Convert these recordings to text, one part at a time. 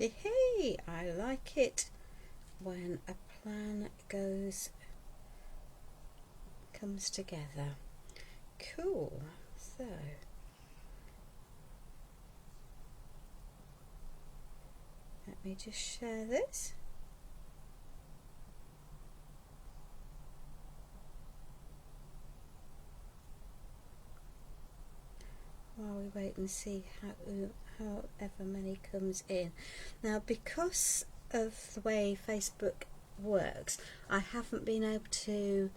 Hey, I like it when a plan comes together. Cool. So let me just share this. While we wait and see however many comes in. Now, because of the way Facebook works, I haven't been able to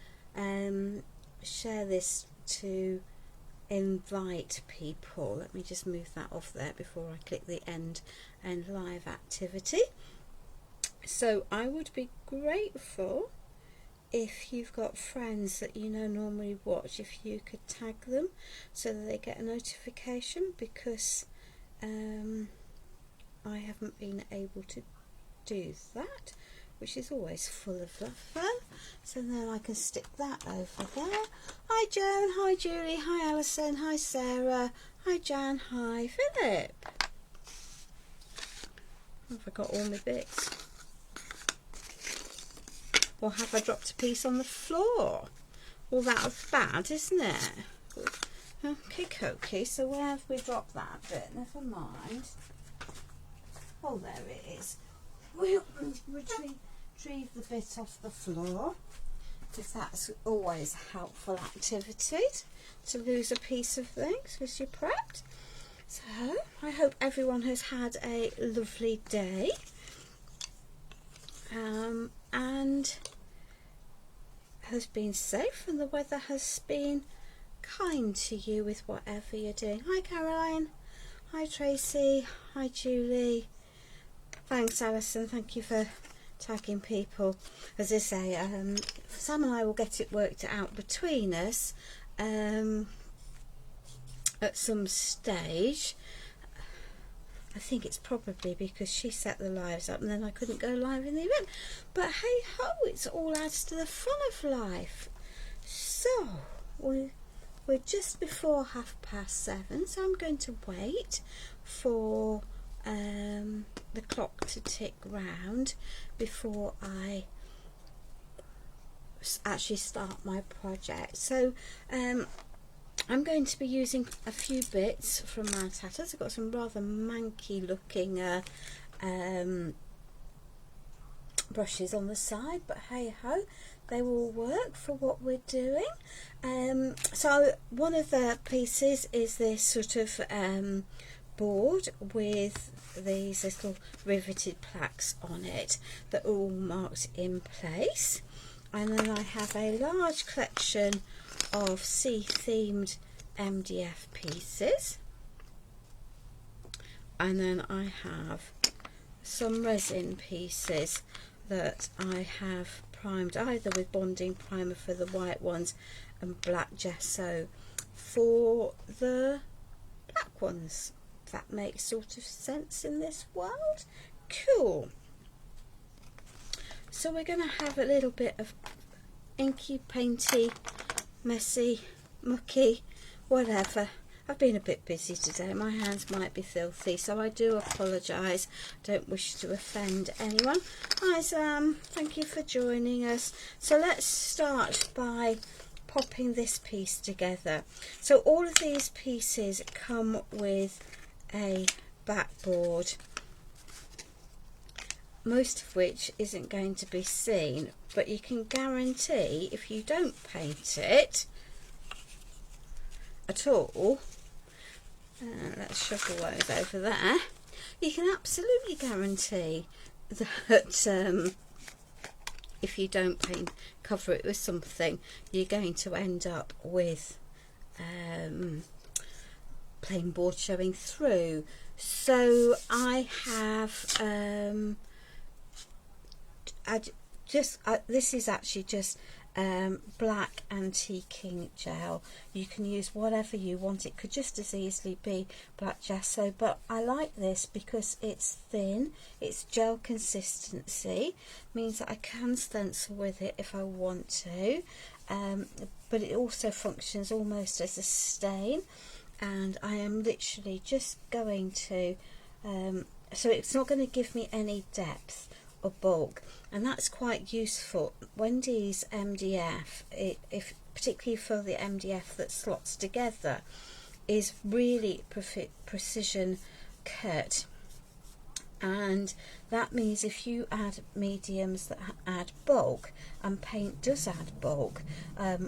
share this to invite people. Let me just move that off there before I click the end live activity. So I would be grateful if you've got friends that you know normally watch, if you could tag them so that they get a notification, because I haven't been able to do that, which is always full of fun. So then I can stick that over there. Hi Joan, hi Julie, hi Alison, hi Sarah, hi Jan, hi Philip. Have I got all my bits? Or have I dropped a piece on the floor? Well, that was bad, isn't it? Okay, so where have we dropped that bit? Never mind. Oh, there it is. We'll retrieve the bit off the floor, because that's always a helpful activity, to lose a piece of things as you're prepped. So I hope everyone has had a lovely day, and has been safe, and the weather has been kind to you with whatever you're doing. Hi Caroline, hi Tracy, hi Julie. Thanks Alison, thank you for tagging people. As I say, Sam and I will get it worked out between us at some stage. I think it's probably because she set the lives up and then I couldn't go live in the event. But hey ho, it's all adds to the fun of life. So we're just before 7:30, so I'm going to wait for the clock to tick round before I actually start my project. So I'm going to be using a few bits from Mount Hatters. I've got some rather manky looking brushes on the side, but hey ho, they will work for what we're doing. So one of the pieces is this sort of board with these little riveted plaques on it that are all marked in place, and then I have a large collection of sea themed MDF pieces, and then I have some resin pieces that I have primed either with bonding primer for the white ones and black gesso for the black ones. That makes sort of sense in this world. Cool. So we're going to have a little bit of inky, painty, messy, mucky, whatever. I've been a bit busy today. My hands might be filthy, so I do apologise. Don't wish to offend anyone. Hi Sam, thank you for joining us. So let's start by popping this piece together. So all of these pieces come with a backboard, most of which isn't going to be seen, but you can guarantee if you don't paint it at all, let's shuffle those over there, you can absolutely guarantee that if you don't cover it with something, you're going to end up with plain board showing through. So I have this is actually just black antiquing gel. You can use whatever you want. It could just as easily be black gesso, but I like this because it's thin, it's gel consistency, means that I can stencil with it if I want to, but it also functions almost as a stain. And I am literally just going to so it's not going to give me any depth or bulk, and that's quite useful. Wendy's MDF, if particularly for the MDF that slots together, is really precision cut, and that means if you add mediums that add bulk, and paint does add bulk,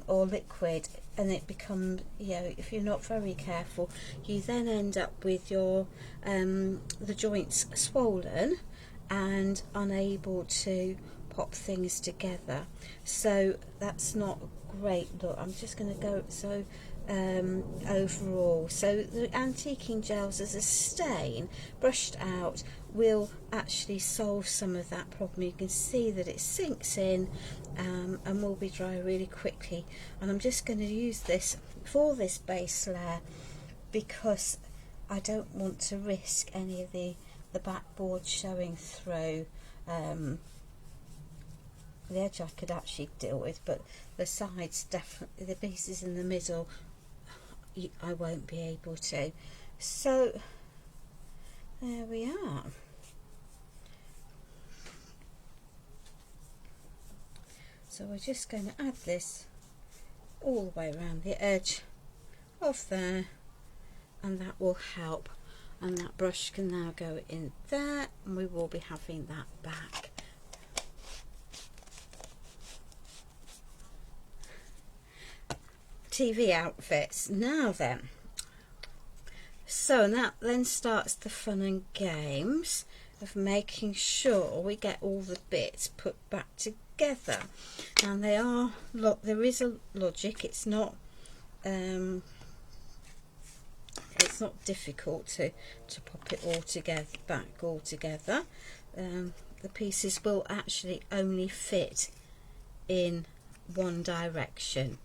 or liquid, and it becomes, you know, if you're not very careful, you then end up with your the joints swollen and unable to pop things together. So that's not great. Look, I'm just going to go overall. So the antiquing gels as a stain brushed out will actually solve some of that problem. You can see that it sinks in and will be dry really quickly, and I'm just going to use this for this base layer because I don't want to risk any of the backboard showing through. The edge I could actually deal with, but the sides, definitely, the pieces in the middle, I won't be able to. So there we are. So we're just going to add this all the way around the edge of there, and that will help. And that brush can now go in there, and we will be having that back. TV outfits. Now then, so that then starts the fun and games of making sure we get all the bits put back together. And they are, look, there is a logic. It's not difficult to pop it all together, back all together. The pieces will actually only fit in one direction,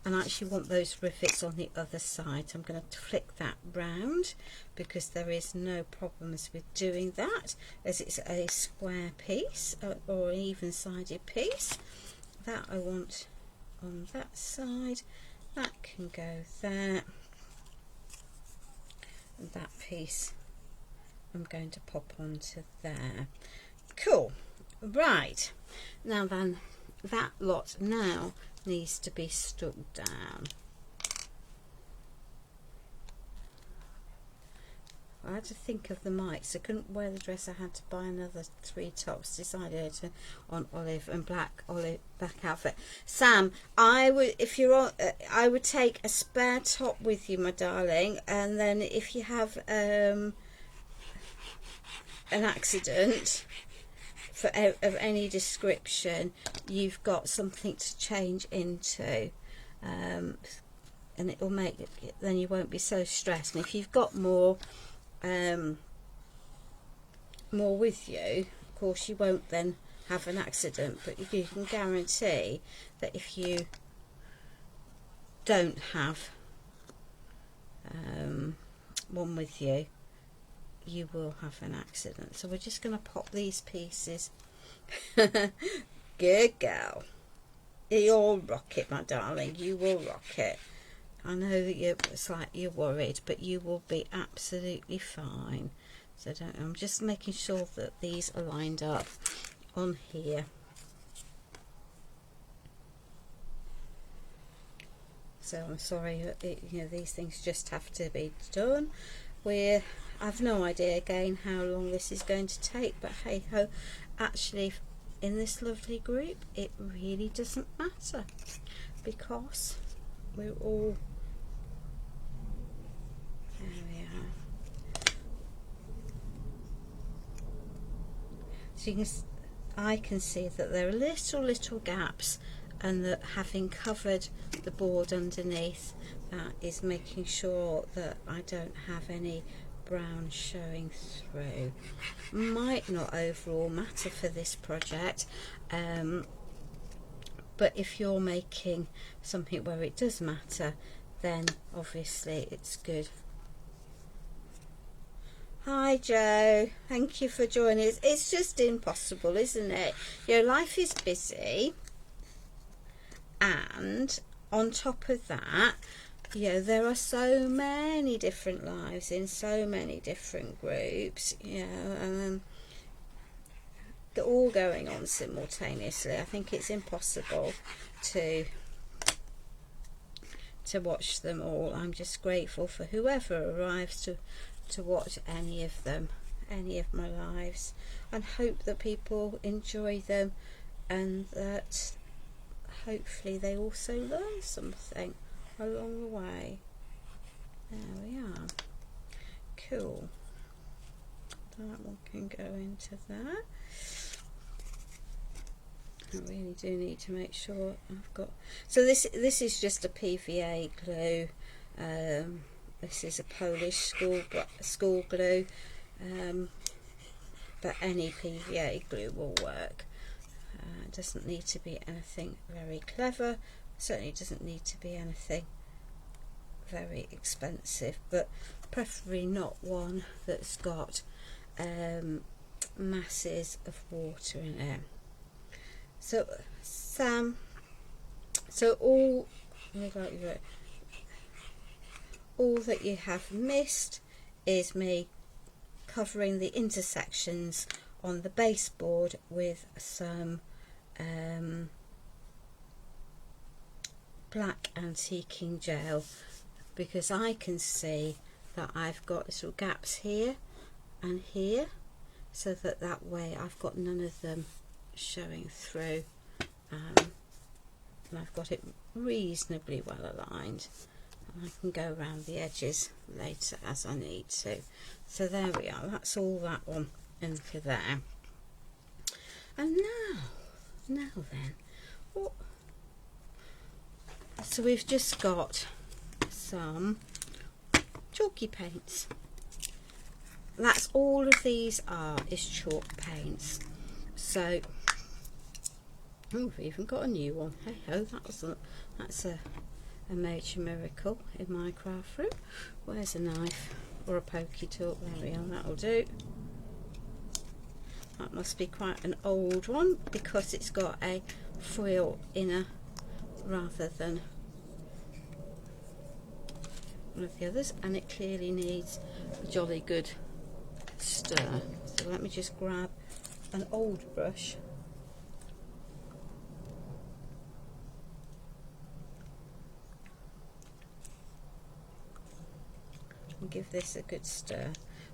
and I actually want those rivets on the other side. I'm going to flick that round because there is no problems with doing that, as it's a square piece or an even sided piece. That I want on that side, that can go there. That piece I'm going to pop onto there. Cool. Right, now then, that lot now needs to be stuck down. I had to think of the mics. I couldn't wear the dress. I had to buy another 3 tops. Decided to on olive black outfit. Sam, I would, if you're on, I would take a spare top with you, my darling, and then if you have an accident of any description, you've got something to change into, and it will make it, then you won't be so stressed. And if you've got more with you, of course you won't then have an accident, but you can guarantee that if you don't have one with you, you will have an accident. So we're just going to pop these pieces. Good girl. You'll rock it, my darling. You will rock it. I know that you're worried, but you will be absolutely fine. So I'm just making sure that these are lined up on here. So I'm sorry, these things just have to be done. I've no idea again how long this is going to take, but hey ho, actually in this lovely group it really doesn't matter, because we're all, there we are. So I can see that there are little gaps, and that having covered the board underneath, that is making sure that I don't have any brown showing through. Might not overall matter for this project, but if you're making something where it does matter, then obviously it's good. Hi Joe, thank you for joining us. It's just impossible, isn't it? Your life is busy, and on top of that, you know, there are so many different lives in so many different groups, you know, and they're all going on simultaneously. I think it's impossible to watch them all. I'm just grateful for whoever arrives to watch any of them, any of my lives, and hope that people enjoy them, and that hopefully they also learn something along the way. There we are. Cool. That one can go into that. I really do need to make sure I've got... So this is just a PVA glue. This is a Polish school glue, but any PVA glue will work. It doesn't need to be anything very clever. Certainly doesn't need to be anything very expensive, but preferably not one that's got masses of water in it. So Sam, so all that you have missed is me covering the intersections on the baseboard with some black antiquing gel, because I can see that I've got little gaps here and here, so that way I've got none of them showing through, and I've got it reasonably well aligned, and I can go around the edges later as I need to. So there we are, that's all that one into there. And now then, what? So we've just got some chalky paints. That's all of these are, is chalk paints. So, oh, we've even got a new one. Hey ho, that's a major miracle in my craft room. Where's a knife or a pokey tool? There we are, that'll do. That must be quite an old one, because it's got a foil inner rather than one of the others, and it clearly needs a jolly good stir. So let me just grab an old brush and give this a good stir.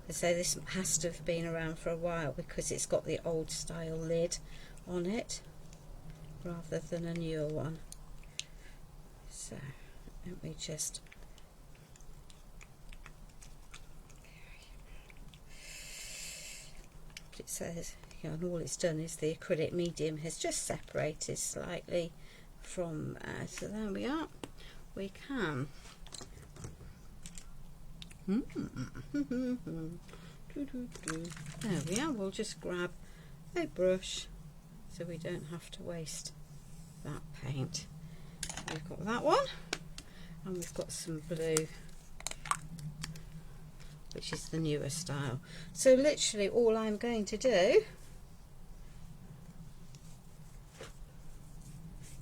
I say this has to have been around for a while, because it's got the old style lid on it rather than a newer one. So let me just it says, you know, and all it's done is the acrylic medium has just separated slightly from so there we are. We can there we are. We'll just grab a brush so we don't have to waste that paint. We've got that one, and we've got some blue, which is the newer style. So literally all I'm going to do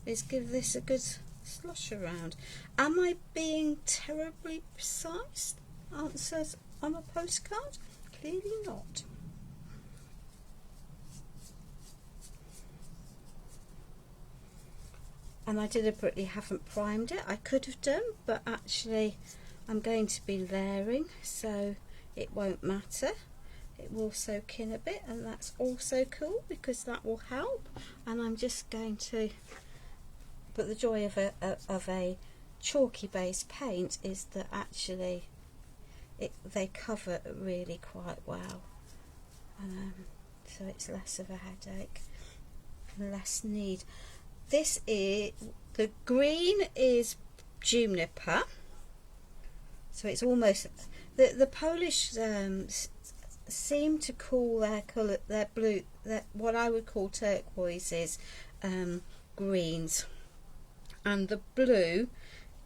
is give this a good slosh around. Am I being terribly precise? Answers on a postcard? Clearly not. And I deliberately haven't primed it. I could have done, but actually I'm going to be layering, so it won't matter. It will soak in a bit, and that's also cool because that will help. And I'm just going to, but the joy of a chalky based paint is that actually they cover really quite well, so it's less of a headache and less need. This is, the green is juniper, so it's almost, the Polish seem to call their colour, their blue, what I would call turquoises, greens, and the blue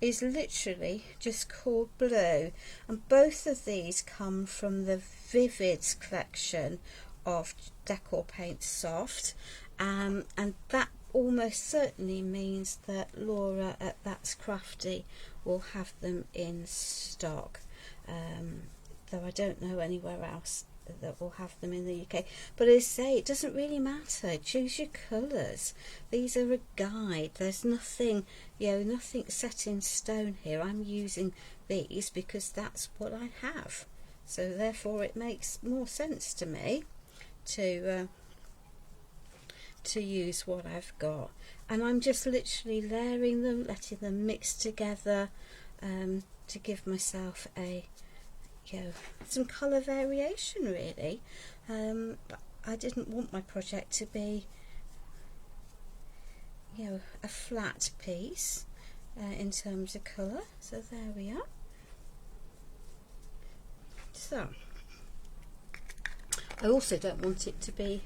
is literally just called blue, and both of these come from the Vivids collection of Decor Paint Soft, and that almost certainly means that Laura at That's Crafty will have them in stock, though I don't know anywhere else that will have them in the UK. But as I say, it doesn't really matter. Choose your colours. These are a guide. There's nothing, nothing set in stone here. I'm using these because that's what I have, so therefore it makes more sense to me to use what I've got. And I'm just literally layering them, letting them mix together, to give myself a some colour variation really. But I didn't want my project to be a flat piece in terms of colour, so there we are. So I also don't want it to be,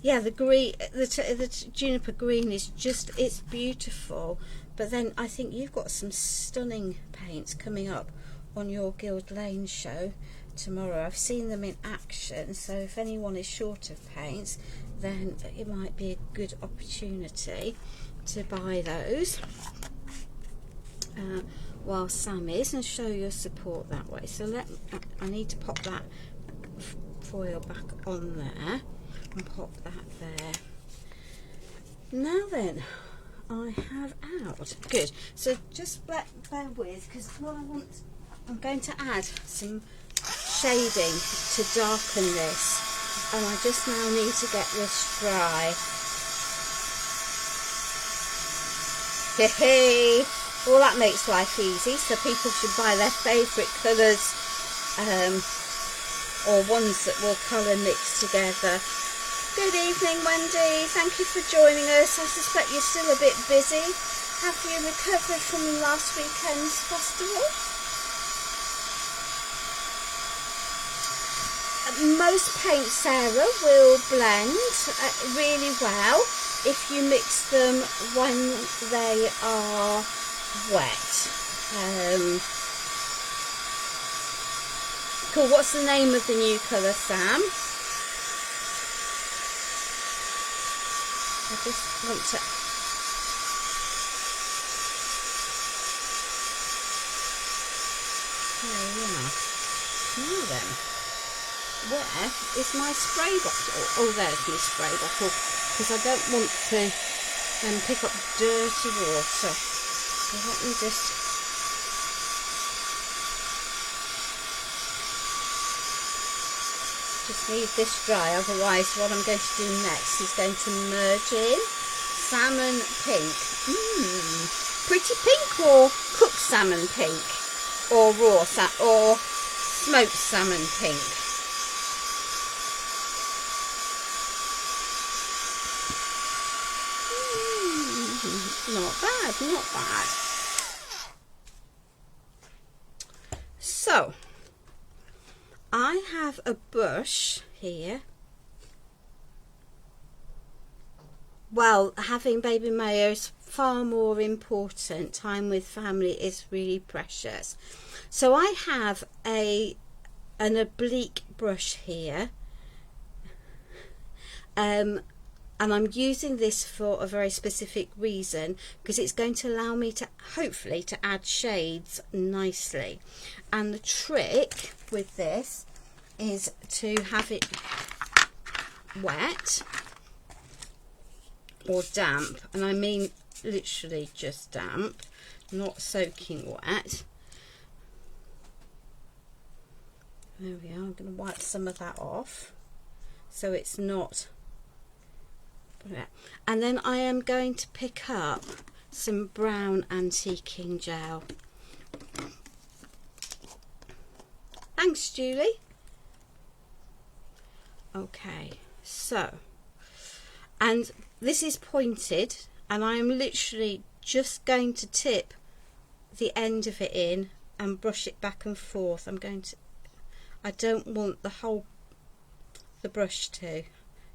the green, the juniper green is just, it's beautiful, but then I think you've got some stunning paints coming up on your Guild Lane show tomorrow. I've seen them in action, so if anyone is short of paints, then it might be a good opportunity to buy those while Sam is, and show your support that way. So I need to pop that foil back on there and pop that there. Now then, I have out. Good. So just bear with, because what I want, I'm going to add some shading to darken this, and I just now need to get this dry. Hey, well, that makes life easy, so people should buy their favourite colours, or ones that will colour mix together. Good evening, Wendy. Thank you for joining us. I suspect you're still a bit busy. Have you recovered from last weekend's festival? Most paints, Sarah, will blend really well if you mix them when they are wet. Cool. What's the name of the new colour, Sam? I just want to... There we are. Now then, where is my spray bottle? Oh, there's my spray bottle, because I don't want to pick up dirty water. So let me just... leave this dry, otherwise what I'm going to do next is going to merge in salmon pink. Pretty pink, or cooked salmon pink, or raw or smoked salmon pink. Not bad, not bad. So I have a bush here. Well, having baby Mayo is far more important. Time with family is really precious. So I have an oblique brush here. And I'm using this for a very specific reason, because it's going to allow me to, hopefully, to add shades nicely. And the trick with this is to have it wet or damp, and I mean literally just damp, not soaking wet. There we are. I'm going to wipe some of that off so it's not. And then I am going to pick up some brown antiquing gel. Thanks, Julie. Okay, so, and this is pointed, and I am literally just going to tip the end of it in and brush it back and forth. I don't want the brush to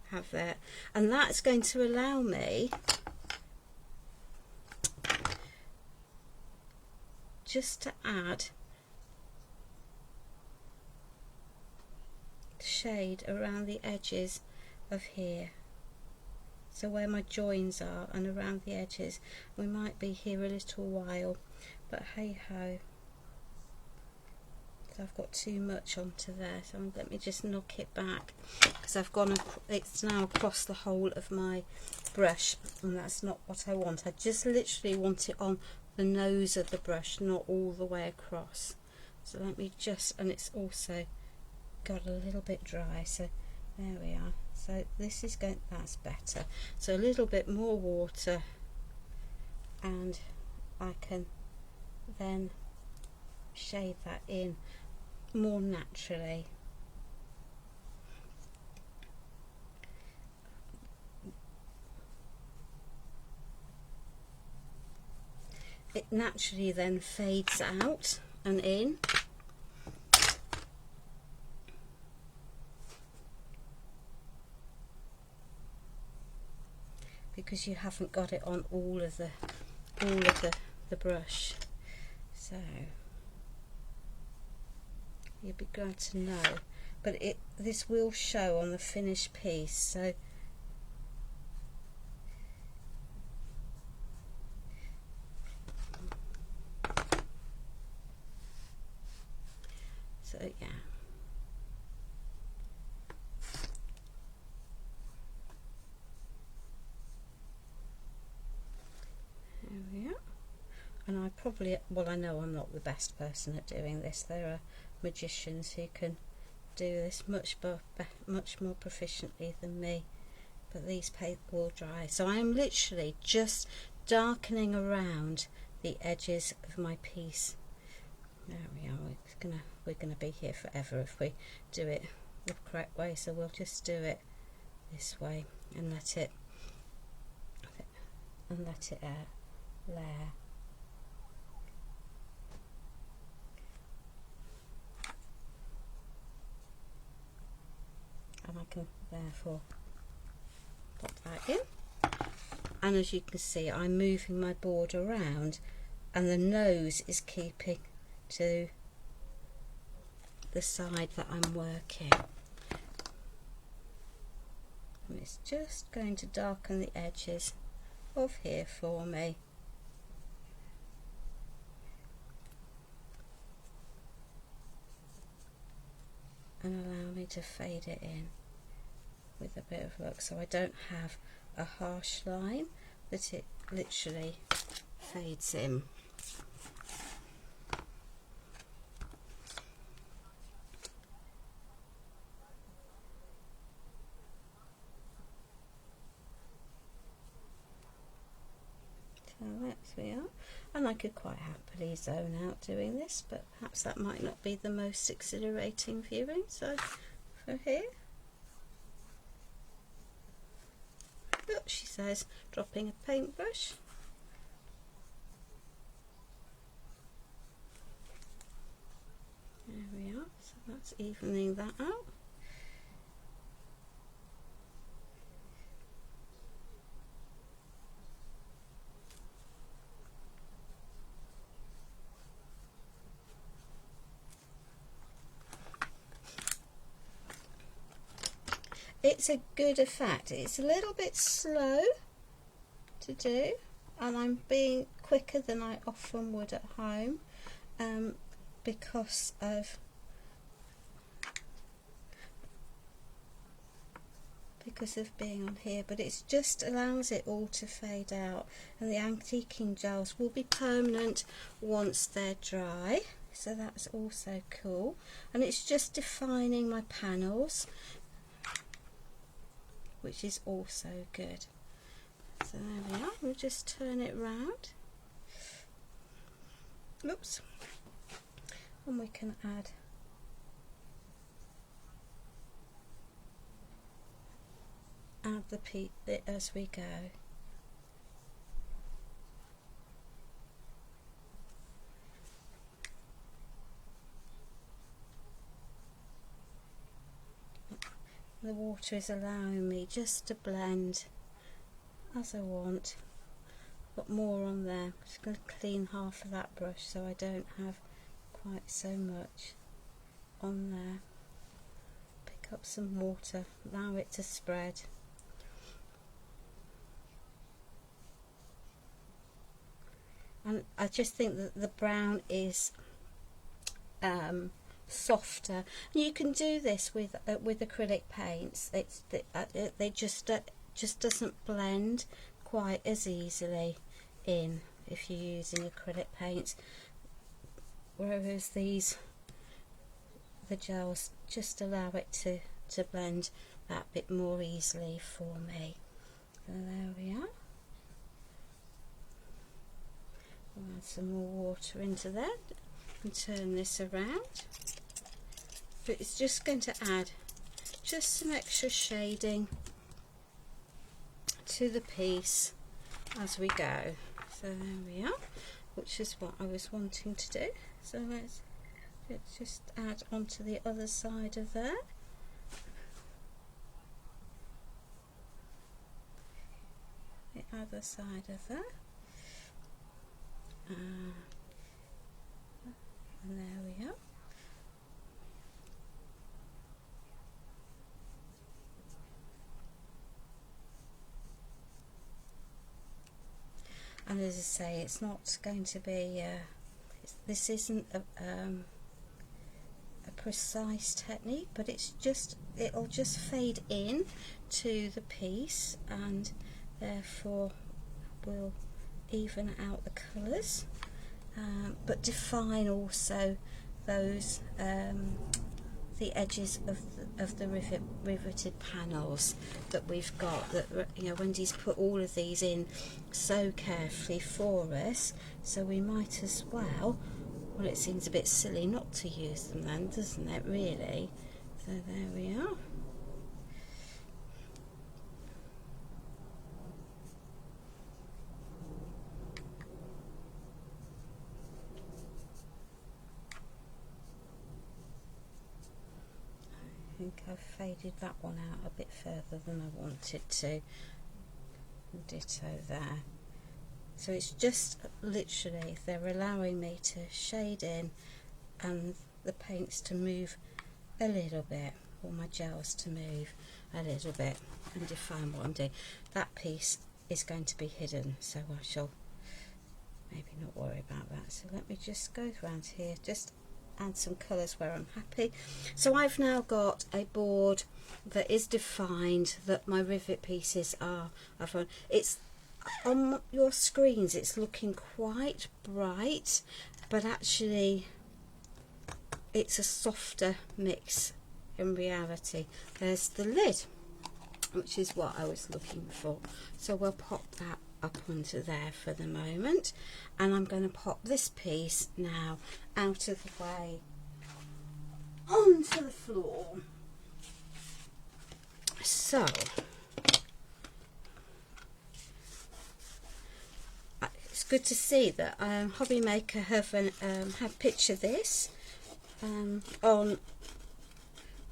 have that, and that's going to allow me just to add shade around the edges of here. so where my joins are and around the edges. We might be here a little while, but hey ho. So I've got too much onto there, so let me just knock it back, because I've gone, it's now across the whole of my brush, and that's not what I want. I just literally want it on the nose of the brush, not all the way across. So let me just, and it's also got a little bit dry, so there we are. So this is going, that's better. So a little bit more water, and I can then shade that in more naturally. It naturally then fades out and in. Because you haven't got it on all of the brush. So you'd be glad to know, but this will show on the finished piece. So yeah. There we are. And I probably, well, I know I'm not the best person at doing this. There are magicians who can do this much more proficiently than me, but these paper will dry. So I am literally just darkening around the edges of my piece. There we are. We're gonna be here forever if we do it the correct way, so we'll just do it this way and let it layer. And I can therefore pop that in, and as you can see, I'm moving my board around, and the nose is keeping to the side that I'm working, and it's just going to darken the edges of here for me. And allow me to fade it in with a bit of look, so I don't have a harsh line, that it literally fades in. So there we are, and I could quite happily zone out doing this, but perhaps that might not be the most exhilarating viewing. So for here, look, she says, dropping a paintbrush. There we are, so that's evening that out. It's a good effect. It's a little bit slow to do, and I'm being quicker than I often would at home, because of being on here, but it just allows it all to fade out, and the antiquing gels will be permanent once they're dry, so that's also cool. And it's just defining my panels, which is also good. So there we are, we'll just turn it round. Oops. And we can add the peat as we go. The water is allowing me just to blend as I want. Got more on there. I'm just going to clean half of that brush so I don't have quite so much on there. Pick up some water, allow it to spread. and I just think that the brown is softer. You can do this with acrylic paints. They just doesn't blend quite as easily in if you're using acrylic paints, whereas the gels just allow it to blend that bit more easily for me. So there we are. I'll add some more water into there and turn this around. But it's just going to add just some extra shading to the piece as we go. So there we are, which is what I was wanting to do. So let's just add onto the other side of there. The other side of that. And there we are. And as I say, it's not going to be, this isn't a precise technique, but it'll just fade in to the piece, and therefore will even out the colours, but define also those the edges of the riveted panels that we've got. That, you know, Wendy's put all of these in so carefully for us, so we might as well. Well, it seems a bit silly not to use them then, doesn't it, really? So there we are. I think I've faded that one out a bit further than I wanted to. Ditto there. So it's just literally, they're allowing me to shade in and the paints to move a little bit, or my gels to move a little bit and define what I'm doing. That piece is going to be hidden, so I shall maybe not worry about that. So let me just go around here, just add some colours where I'm happy. So I've now got a board that is defined, that my rivet pieces are. It's on your screens, it's looking quite bright, but actually it's a softer mix in reality. There's the lid, which is what I was looking for. So we'll pop that up onto there for the moment, and I'm going to pop this piece now out of the way onto the floor. So it's good to see that Hobby Maker have pictured this on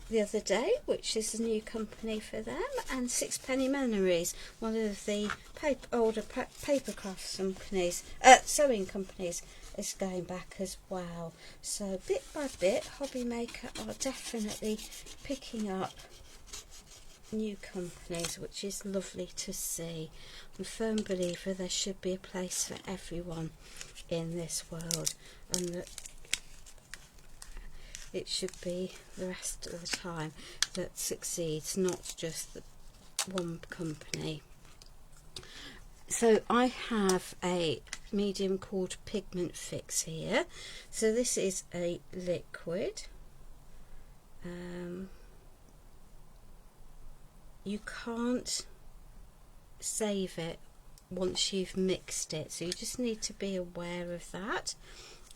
the other day, which is a new company for them, and Sixpenny Memories, one of the older paper crafts companies, sewing companies, is going back as well. So bit by bit, Hobby Maker are definitely picking up new companies, which is lovely to see. I'm a firm believer there should be a place for everyone in this world, and that it should be the rest of the time that succeeds, not just the one company. So I have a medium called Pigment Fix here. So this is a liquid. You can't save it once you've mixed it, so you just need to be aware of that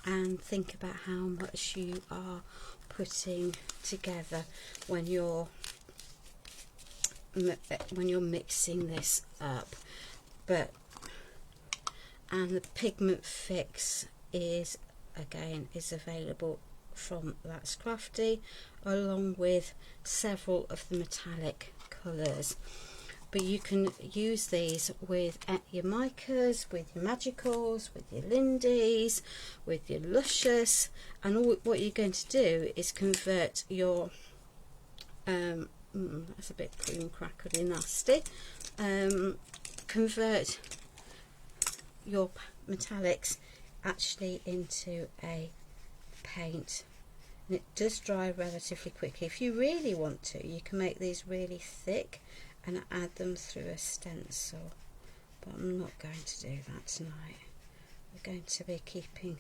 and think about how much you are putting together when you're mixing this up. And the Pigment Fix is available from That's Crafty, along with several of the metallic colours. But you can use these with your micas, with your magicals, with your lindies, with your luscious, and all what you're going to do is convert your that's a bit cream crackly nasty, convert your metallics actually into a paint, and it does dry relatively quickly. If you really want to, you can make these really thick and add them through a stencil, but I'm not going to do that tonight. We're going to be keeping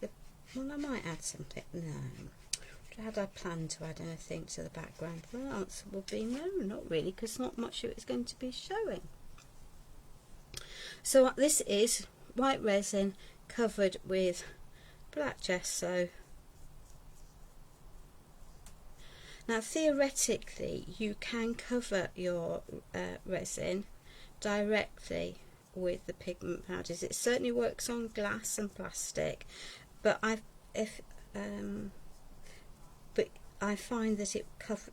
the, well, I might add something. No. Had I planned to add anything to the background? The answer would be no, not really, because not much of it is going to be showing. So this is white resin covered with black gesso. Now theoretically you can cover your resin directly with the pigment powders. It certainly works on glass and plastic, but I find that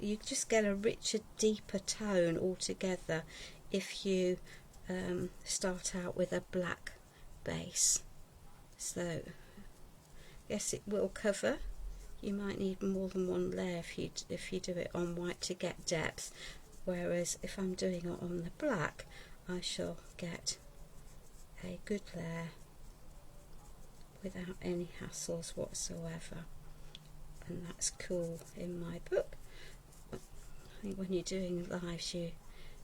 you just get a richer, deeper tone altogether if you start out with a black base. So yes, it will cover. You might need more than one layer if you do it on white to get depth, whereas if I'm doing it on the black, I shall get a good layer without any hassles whatsoever. And that's cool in my book. I think when you're doing lives, you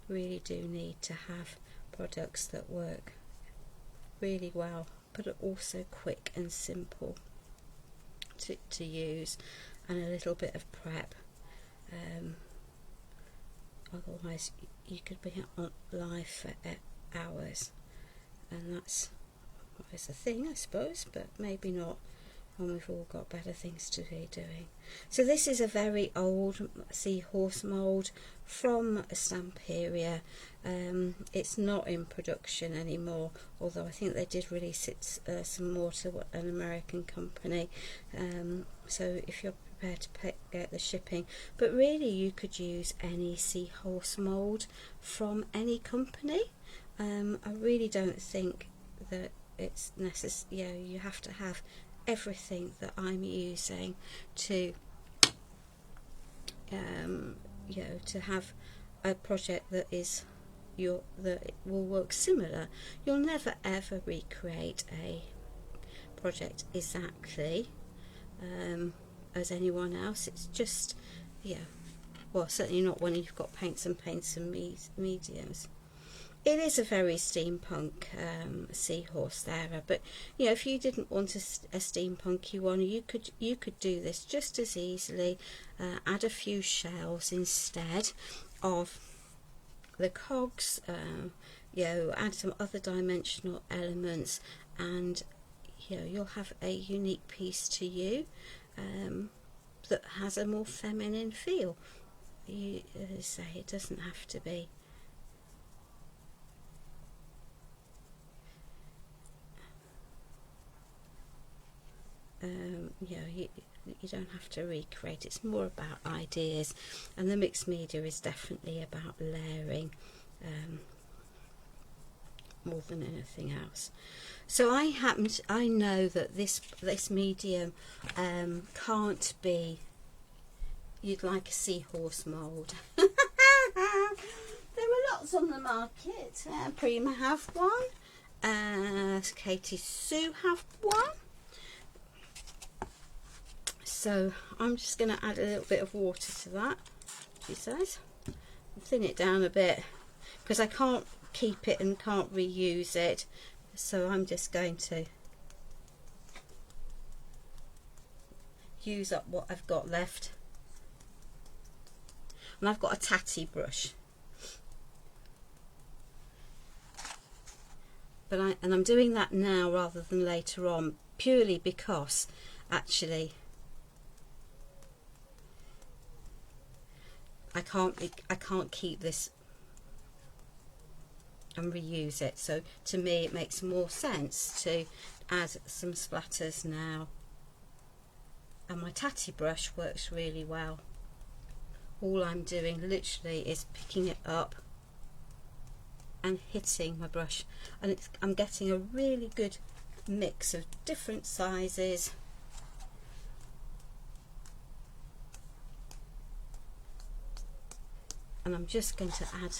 really do need to have products that work really well, but are also quick and simple to use, and a little bit of prep. Otherwise you could be on live for hours, and that's a thing, I suppose, but maybe not when we've all got better things to be doing. So this is a very old seahorse mould from Stamperia. It's not in production anymore, although I think they did release it some more to an American company, so if you're prepared to get the shipping. But really you could use any seahorse mould from any company. I really don't think that it's necessary, you have to have everything that I'm using to to have a project that is that will work similar. You'll never ever recreate a project exactly as anyone else. It's just, well, certainly not when you've got paints and mediums. It is a very steampunk seahorse there, but if you didn't want a steampunky one, you could do this just as easily. Add a few shells instead of the cogs. Add some other dimensional elements, and you'll have a unique piece to you that has a more feminine feel. As I say, it doesn't have to be. You don't have to recreate. It's more about ideas, and the mixed media is definitely about layering more than anything else. So I know that this medium can't be, you'd like a seahorse mould. There are lots on the market. Prima have one, Katie Sue have one. So I'm just going to add a little bit of water to that, she says, and thin it down a bit, because I can't keep it and can't reuse it. So I'm just going to use up what I've got left. And I've got a tatty brush. But I'm doing that now rather than later on, purely because actually I can't keep this and reuse it. So to me it makes more sense to add some splatters now, and my tatty brush works really well. All I'm doing literally is picking it up and hitting my brush, and I'm getting a really good mix of different sizes. And I'm just going to add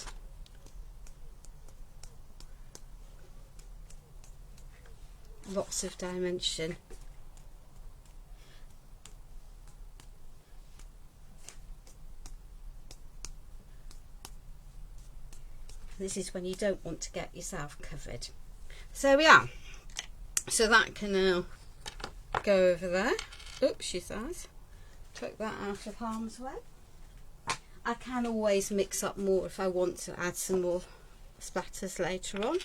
lots of dimension. This is when you don't want to get yourself covered. So we are. So that can now go over there. Oops, she says. Took that out of harm's way. I can always mix up more if I want to add some more splatters later on.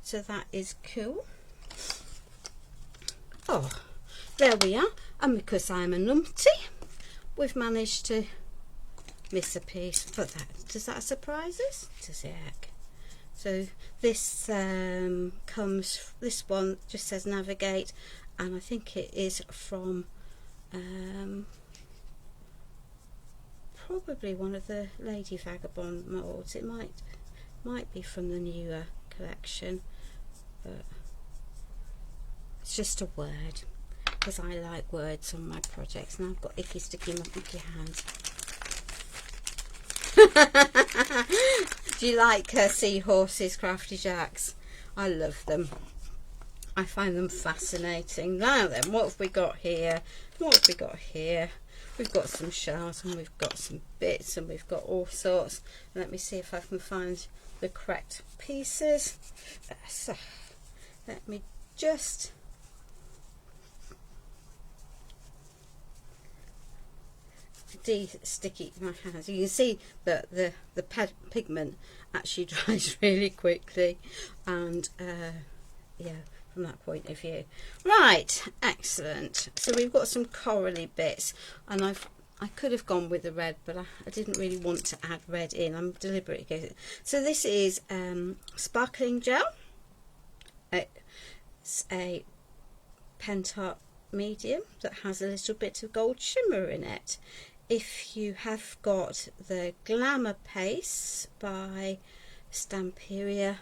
So that is cool. Oh, there we are. And because I'm a numpty, we've managed to miss a piece. But does that surprise us? Does it? So this this one just says navigate, and I think it is from probably one of the Lady Vagabond moulds. It might be from the newer collection, but it's just a word, because I like words on my projects. Now I've got icky sticky monkey hands. Do you like seahorses, Crafty Jacks? I love them. I find them fascinating. Now then, what have we got here? What have we got here? We've got some shells, and we've got some bits, and we've got all sorts. Let me see if I can find the correct pieces. So let me just de-sticky my hands. You can see that the pigment actually dries really quickly, and yeah, from that point of view. Right, excellent. So we've got some corally bits, and I could have gone with the red, but I didn't really want to add red in. I'm deliberately going. So this is sparkling gel. It's a Pentart medium that has a little bit of gold shimmer in it. If you have got the Glamour Paste by Stamperia,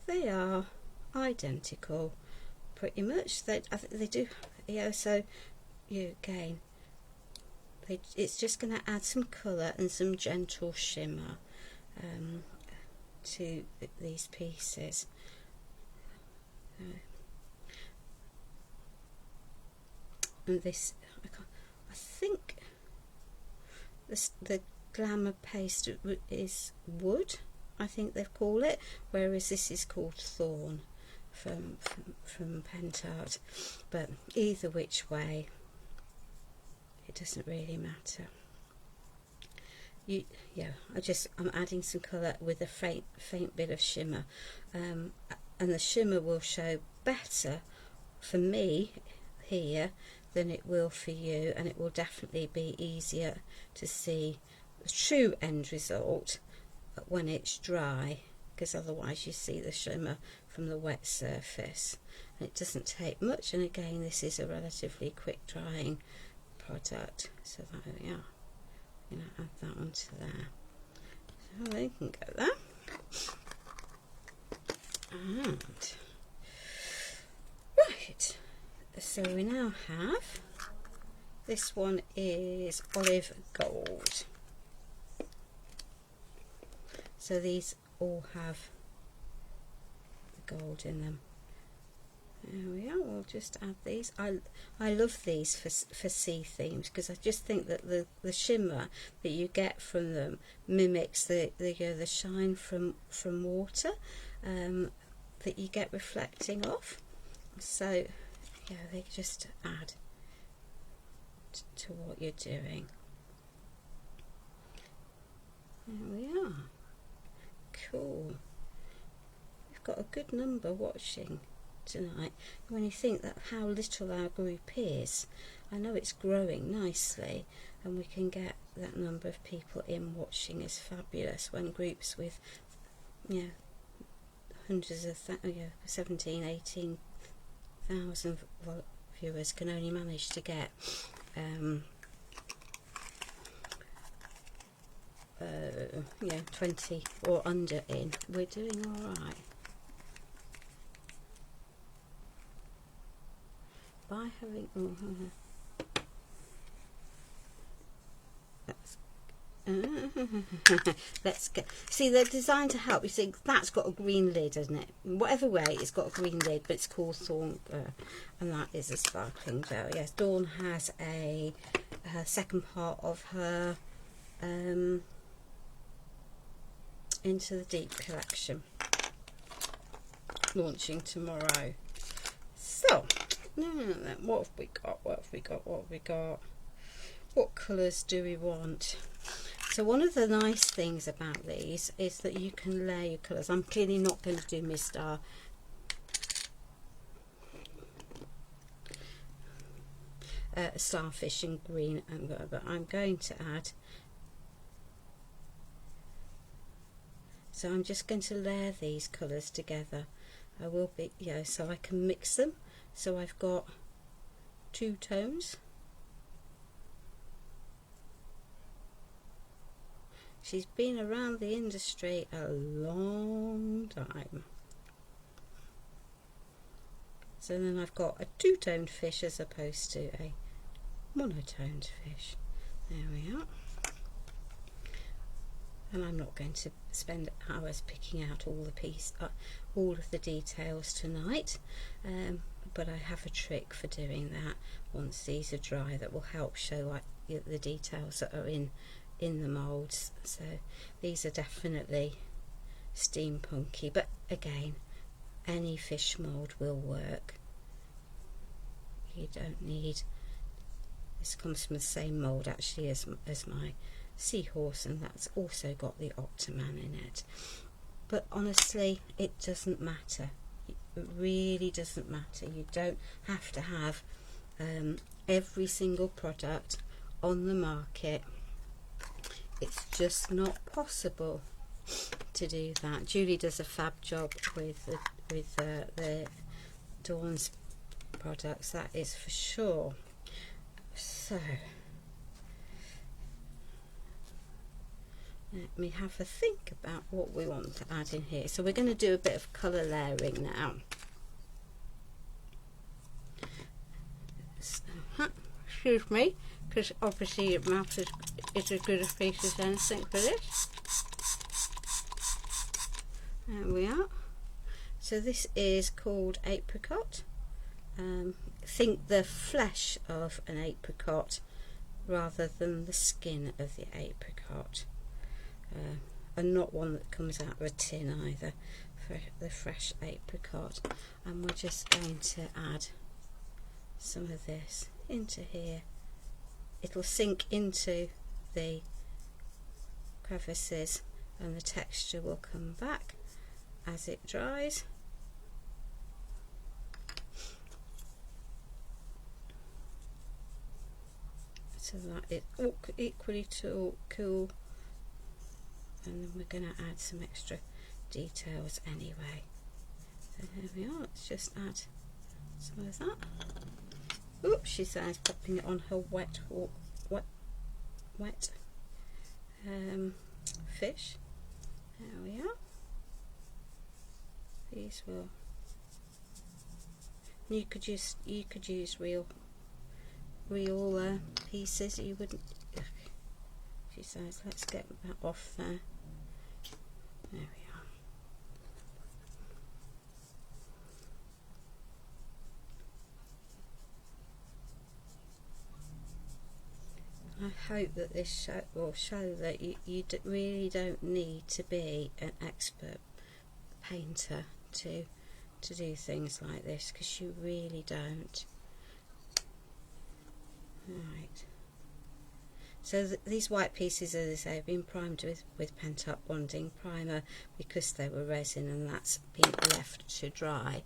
they are identical pretty much. I think they do, yeah. So you again, it's just going to add some colour and some gentle shimmer to these pieces. And this, I think the Glamour Paste is wood, I think they call it, whereas this is called Thorn from Pentart. But either which way, it doesn't really matter. Yeah, I'm adding some colour with a faint bit of shimmer, and the shimmer will show better for me here than it will for you, and it will definitely be easier to see the true end result when it's dry, because otherwise you see the shimmer from the wet surface, and it doesn't take much. And again, this is a relatively quick drying product, so that, yeah, I'm going to add that onto there, so they can go there. And right, so we now have, this one is olive gold. So these all have the gold in them. There we are. We'll just add these. I love these for sea themes, because I just think that the shimmer that you get from them mimics the shine from water that you get reflecting off. So yeah, they just add to what you're doing. There we are. Cool. We've got a good number watching tonight. When you think that how little our group is, I know it's growing nicely, and we can get that number of people in watching is fabulous. When groups with, you know, hundreds of 17, 18,000 viewers can only manage to get 20 or under in, we're doing all right. By having, that's Let's get, see, they're designed to help. You see, that's got a green lid, isn't it? In whatever way, it's got a green lid, but it's called Thorn, and that is a sparkling gel. Yes, Dawn has a second part of her Into the Deep collection launching tomorrow. So, what have we got? What have we got? What have we got? What colours do we want? So one of the nice things about these is that you can layer your colours. I'm clearly not going to do my starfish in green, but I'm going to add. So I'm just going to layer these colours together. I will be, so I can mix them. So I've got 2 tones. She's been around the industry a long time. So then I've got a 2-toned fish as opposed to a monotoned fish. There we are. And I'm not going to spend hours picking out all of the details tonight, but I have a trick for doing that once these are dry that will help show like the details that are in the moulds. So these are definitely steampunky, but again, any fish mould will work. You don't need, this comes from the same mould actually as my seahorse, and that's also got the Octoman in it. But honestly, it doesn't matter. It really doesn't matter. You don't have to have every single product on the market. It's just not possible to do that. Julie does a fab job with the Dawn's products, that is for sure. So let me have a think about what we want to add in here. So we're going to do a bit of colour layering now. Excuse me, because obviously your mouth is as good a face as anything for this. There we are. So this is called apricot. Think the flesh of an apricot rather than the skin of the apricot. And not one that comes out of a tin either, for the fresh apricot. And we're just going to add some of this into here. It'll sink into the crevices and the texture will come back as it dries. So that it's equally cool. And then we're going to add some extra details anyway. So there we are. Let's just add some of that. Oops, she says popping it on her wet fish. There we are. These will. You could use real pieces. You wouldn't. She says, let's get that off there. There we are. I hope that this will show that you really don't need to be an expert painter to do things like this, because you really don't. Right. So these white pieces, as I say, have been primed with Pentart bonding primer because they were resin, and that's been left to dry.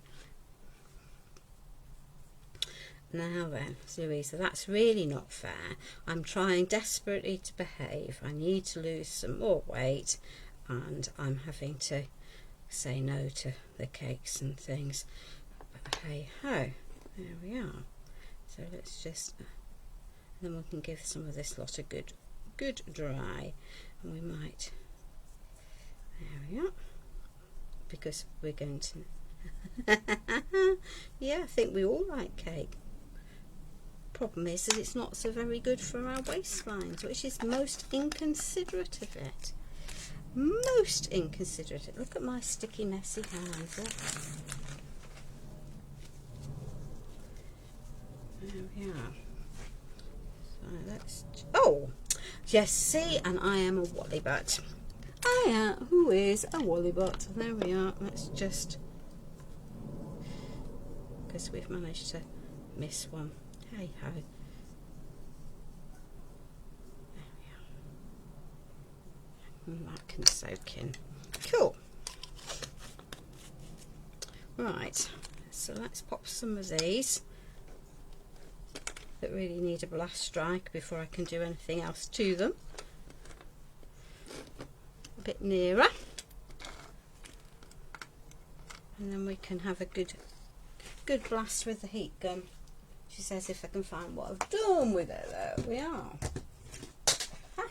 Now then, Louisa, that's really not fair. I'm trying desperately to behave. I need to lose some more weight, and I'm having to say no to the cakes and things. But hey ho, there we are. So let's just, then we can give some of this lot a good dry, and we might, there we are, because we're going to yeah, I think we all like cake. problem is that it's not so very good for our waistlines, which is most inconsiderate of it. Most inconsiderate. Look at my sticky, messy hands. There we are. So let's. Oh, yes. See, and I am a wallybut. I am. Who is a wallybut? There we are. Let's just. Because we've managed to miss one. Hey ho. There we are. And that can soak in. Cool. Right. So let's pop some of these that really need a blast strike before I can do anything else to them. A bit nearer. And then we can have a good blast with the heat gun. She says if I can find what I've done with it. There we are. Huh.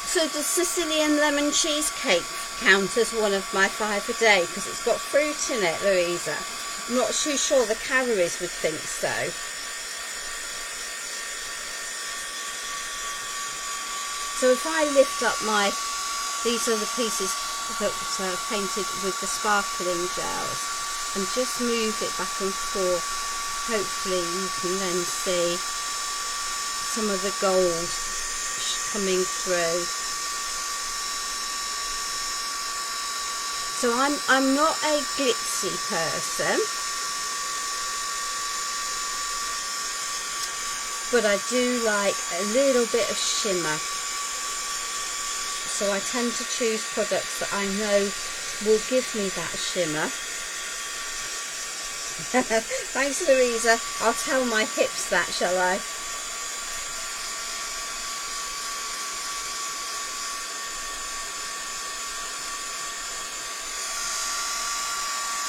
So does Sicilian lemon cheesecake count as one of my 5 a day because it's got fruit in it, Louisa? I'm not too sure the calories would think so. So if I lift up these are the pieces that are painted with the sparkling gels, and just move it back and forth, hopefully you can then see some of the gold coming through. So I'm not a glitzy person, but I do like a little bit of shimmer. So I tend to choose products that I know will give me that shimmer. Thanks, Louisa. I'll tell my hips that, shall I?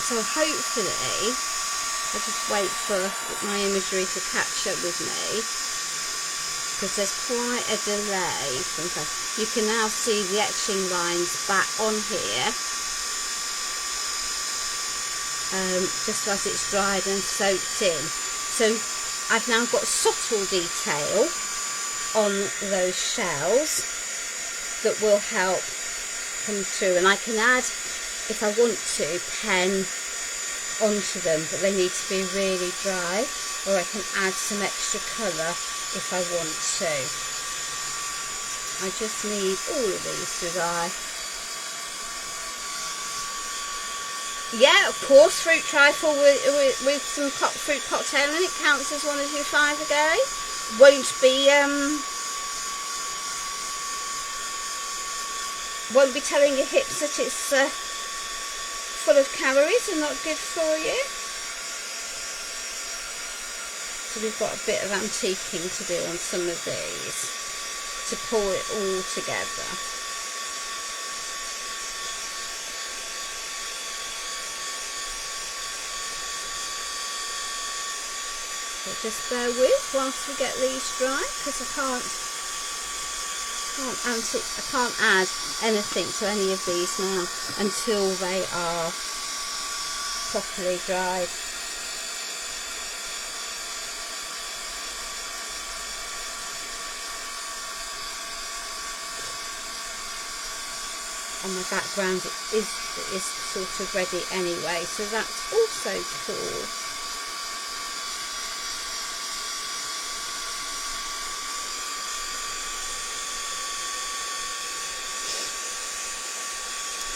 So hopefully, I'll just wait for my imagery to catch up with me, because there's quite a delay. You can now see the etching lines back on here, just as it's dried and soaked in. So I've now got subtle detail on those shells that will help come through, and I can add, if I want to, pen onto them, but they need to be really dry, or I can add some extra colour if I want to. I just need all of these to dry. Yeah, of course, fruit trifle with some fruit cocktail, and it counts as one of your 5 a day. Won't be telling your hips that it's full of calories and not good for you. So we've got a bit of antiquing to do on some of these to pull it all together. So just bear with whilst we get these dry, because I can't add anything to any of these now until they are properly dried. And the background is sort of ready anyway, so that's also cool.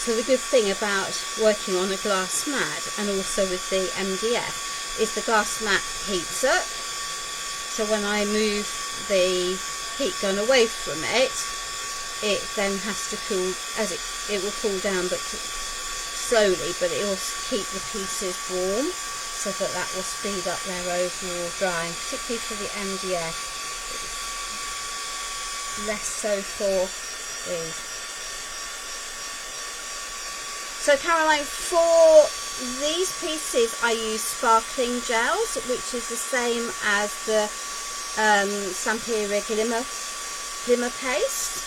So the good thing about working on a glass mat and also with the MDF is the glass mat heats up. So when I move the heat gun away from it, it then has to cool, as it will cool down, but slowly, but it will keep the pieces warm, so that will speed up their overall drying, particularly for the MDF. Less so for these. So Caroline, for these pieces I use sparkling gels, which is the same as the Stamperia glimmer paste.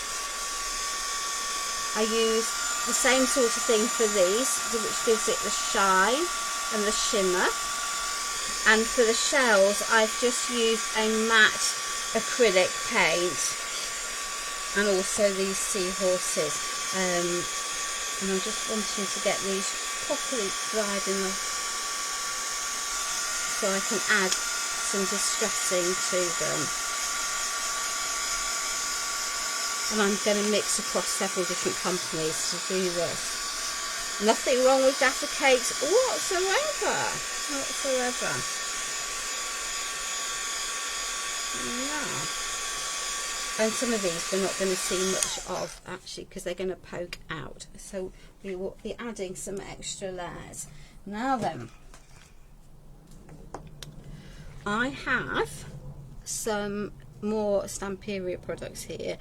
I use the same sort of thing for these, which gives it the shine and the shimmer. And for the shells, I've just used a matte acrylic paint, and also these seahorses. And I'm just wanting to get these properly dried enough so I can add some distressing to them. And I'm going to mix across several different companies to do this. Nothing wrong with Jaffa cakes whatsoever. Yeah. And some of these we're not going to see much of actually, because they're going to poke out. So we will be adding some extra layers. Now then, I have some more Stamperia products here.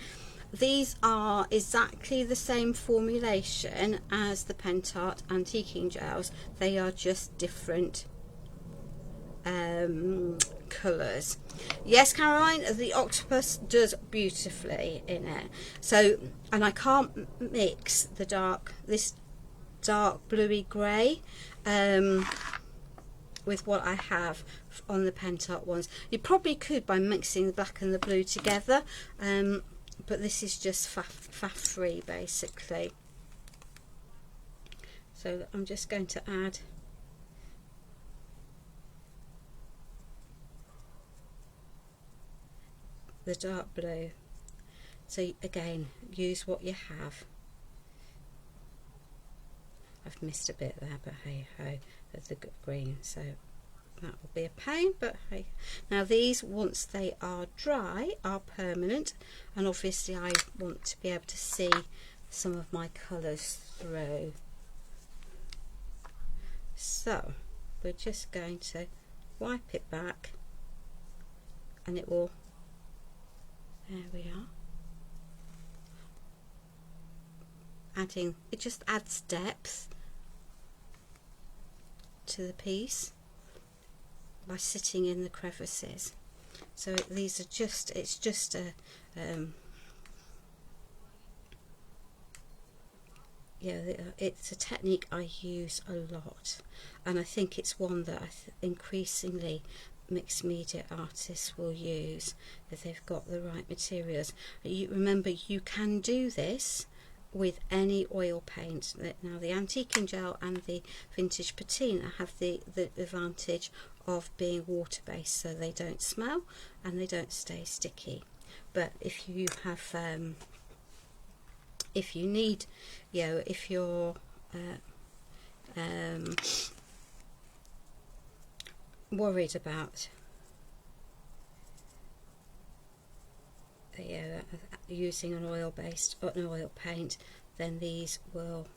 These are exactly the same formulation as the Pentart antiquing gels. They are just different colours. Yes, Caroline, the octopus does beautifully in it. So, and I can't mix this dark bluey grey with what I have on the Pentart ones. You probably could by mixing the black and the blue together, but this is just faff free basically. So I'm just going to add the dark blue. So again, use what you have. I've missed a bit there, but hey ho, of the green, so that will be a pain, but hey. Now these, once they are dry, are permanent, and obviously I want to be able to see some of my colours through. So we're just going to wipe it back, and it will, there we are. Adding, it just adds depth to the piece by sitting in the crevices. So these are just, it's just a yeah, it's a technique I use a lot, and I think it's one that increasingly mixed media artists will use if they've got the right materials. Remember, you can do this with any oil paint. Now the antiquing gel and the vintage patina have the advantage of being water based, so they don't smell and they don't stay sticky. But if you have if you need, you know, if you're worried about using an oil paint, then these will,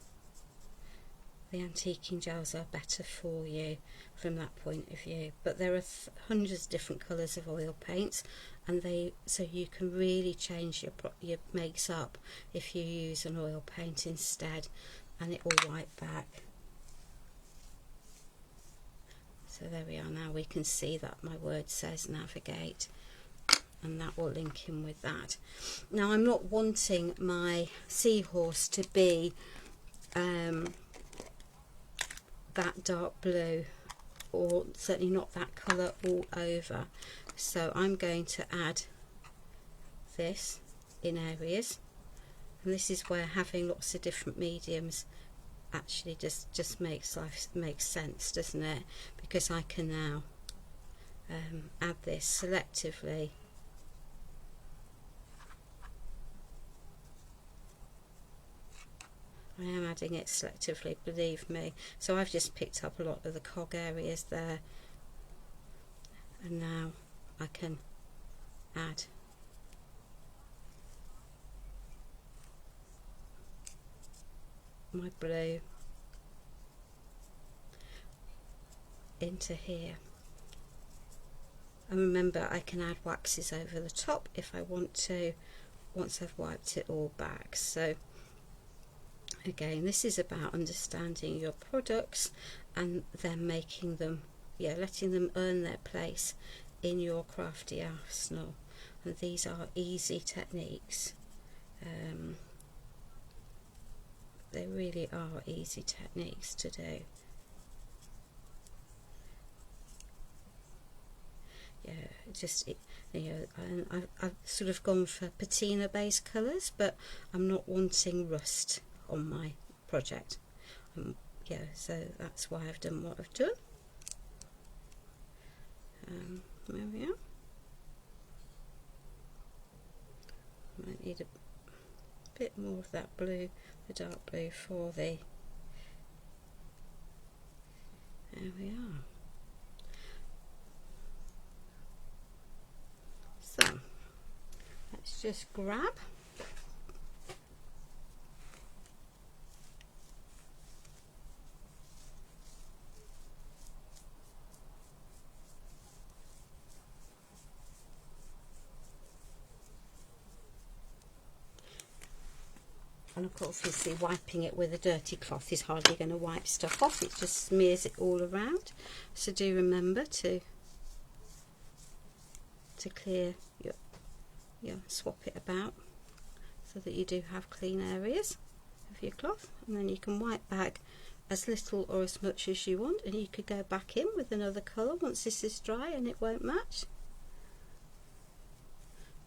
the antiquing gels are better for you from that point of view. But there are hundreds of different colours of oil paints, and so you can really change your makes up if you use an oil paint instead, and it will wipe back. So there we are. Now we can see that my word says navigate, and that will link in with that. Now I'm not wanting my seahorse to be that dark blue, or certainly not that colour all over, so I'm going to add this in areas, and this is where having lots of different mediums actually just makes sense, doesn't it? Because I can now add this selectively. I am adding it selectively, believe me. So I've just picked up a lot of the cog areas there, and now I can add my blue into here. And remember, I can add waxes over the top if I want to, once I've wiped it all back. So again, this is about understanding your products and then making them, letting them earn their place in your crafty arsenal. And these are easy techniques. They really are easy techniques to do. I've sort of gone for patina based colours, but I'm not wanting rust on my project. So that's why I've done what I've done. There we are. Might need a bit more of that blue, the dark blue, for the. There we are. So let's just grab and of course obviously wiping it with a dirty cloth is hardly going to wipe stuff off, it just smears it all around. So do remember to clear swap it about so that you do have clean areas of your cloth, and then you can wipe back as little or as much as you want, and you could go back in with another colour once this is dry and it won't match.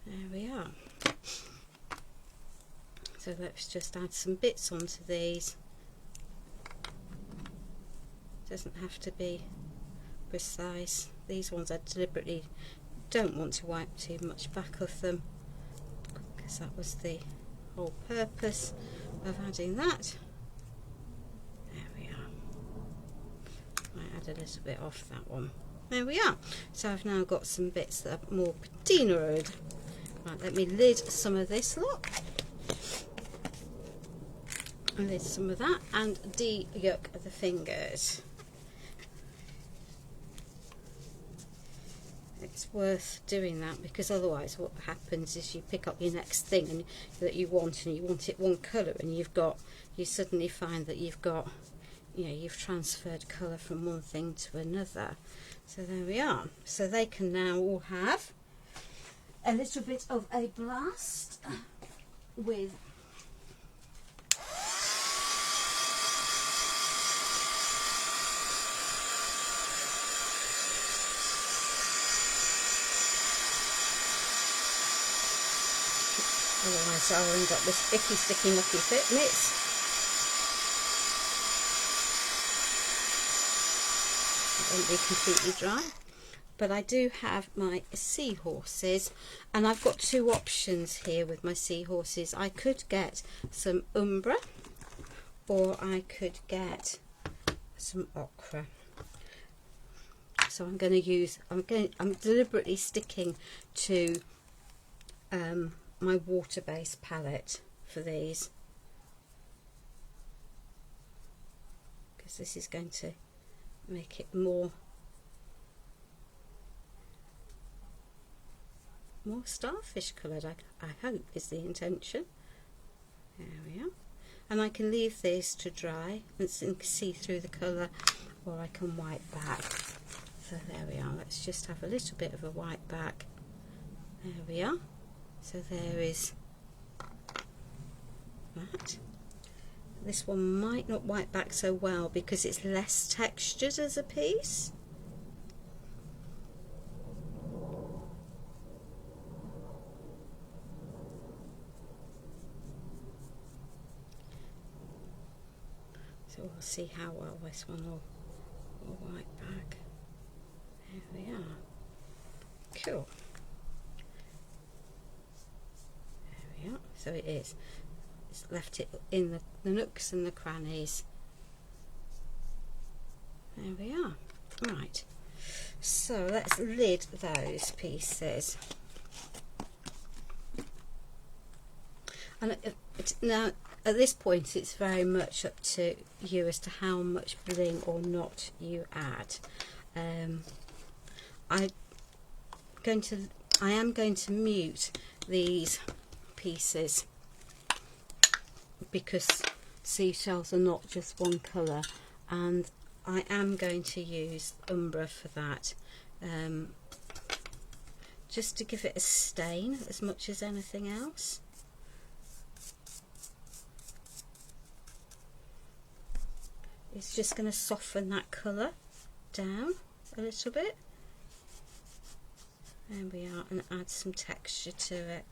There we are. So let's just add some bits onto these. Doesn't have to be precise. These ones I deliberately don't want to wipe too much back of them, because that was the whole purpose of adding that. There we are. I add a little bit off that one. There we are. So I've now got some bits that are more patinaed. Right, let me lid some of this lot. Lid some of that and de-yuck the fingers. It's worth doing that, because otherwise what happens is you pick up your next thing and that you want, and you want it one colour, and you suddenly find that you've got, you've transferred colour from one thing to another. So there we are. So they can now all have a little bit of a blast with otherwise I'll end up with icky, sticky, mucky mitts. It won't be completely dry. But I do have my seahorses, and I've got two options here with my seahorses. I could get some umbre, or I could get some ochre. So I'm deliberately sticking to my water-based palette for these, because this is going to make it more starfish coloured, I hope is the intention. There we are. And I can leave these to dry and see through the colour, or I can wipe back. So there we are. Let's just have a little bit of a wipe back. There we are. So there is that. This one might not wipe back so well because it's less textured as a piece. So we'll see how well this one will wipe back. There we are. Cool. There we are. So it is. It's left it in the nooks and the crannies. There we are. Right. So let's lid those pieces. And now at this point it's very much up to you as to how much bling or not you add. I am going to mute these pieces because seashells are not just one colour, and I am going to use Umbra for that, just to give it a stain as much as anything else. It's just going to soften that colour down a little bit. There we are, and add some texture to it.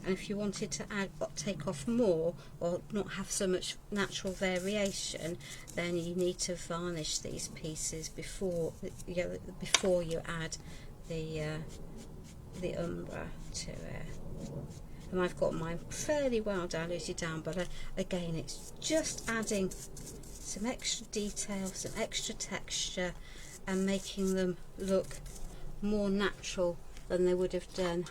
And if you wanted to add, take off more, or not have so much natural variation, then you need to varnish these pieces before you add the Umbra to it. And I've got mine fairly well diluted down, but again, it's just adding some extra detail, some extra texture, and making them look more natural than they would have done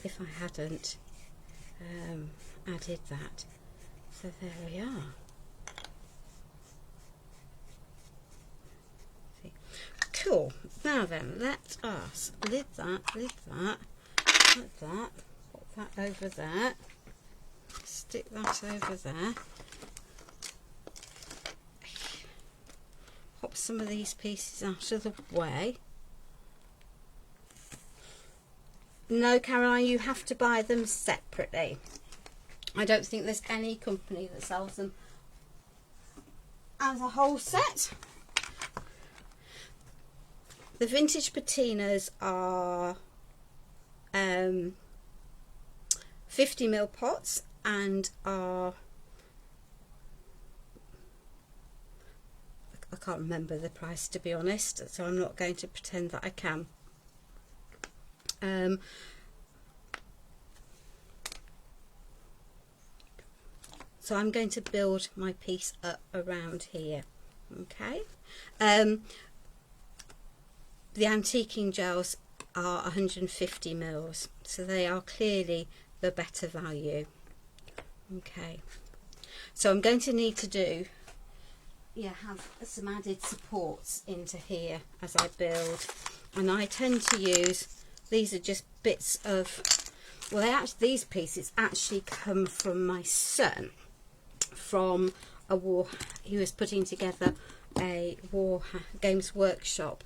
if I hadn't added that. So there we are. See. Cool. Now then, let us lid that, like that, pop that over there, stick that over there, pop some of these pieces out of the way. No, Caroline, you have to buy them separately. I don't think there's any company that sells them as a whole set. The vintage patinas are 50ml pots and are, I can't remember the price, to be honest, so I'm not going to pretend that I can. So I'm going to build my piece up around here. Okay. The antiquing gels are 150 mils, so they are clearly the better value. Okay. So I'm going to need to have some added supports into here as I build, and I tend to use, these are just bits of, well, these pieces actually come from my son, from a war, he was putting together a war games workshop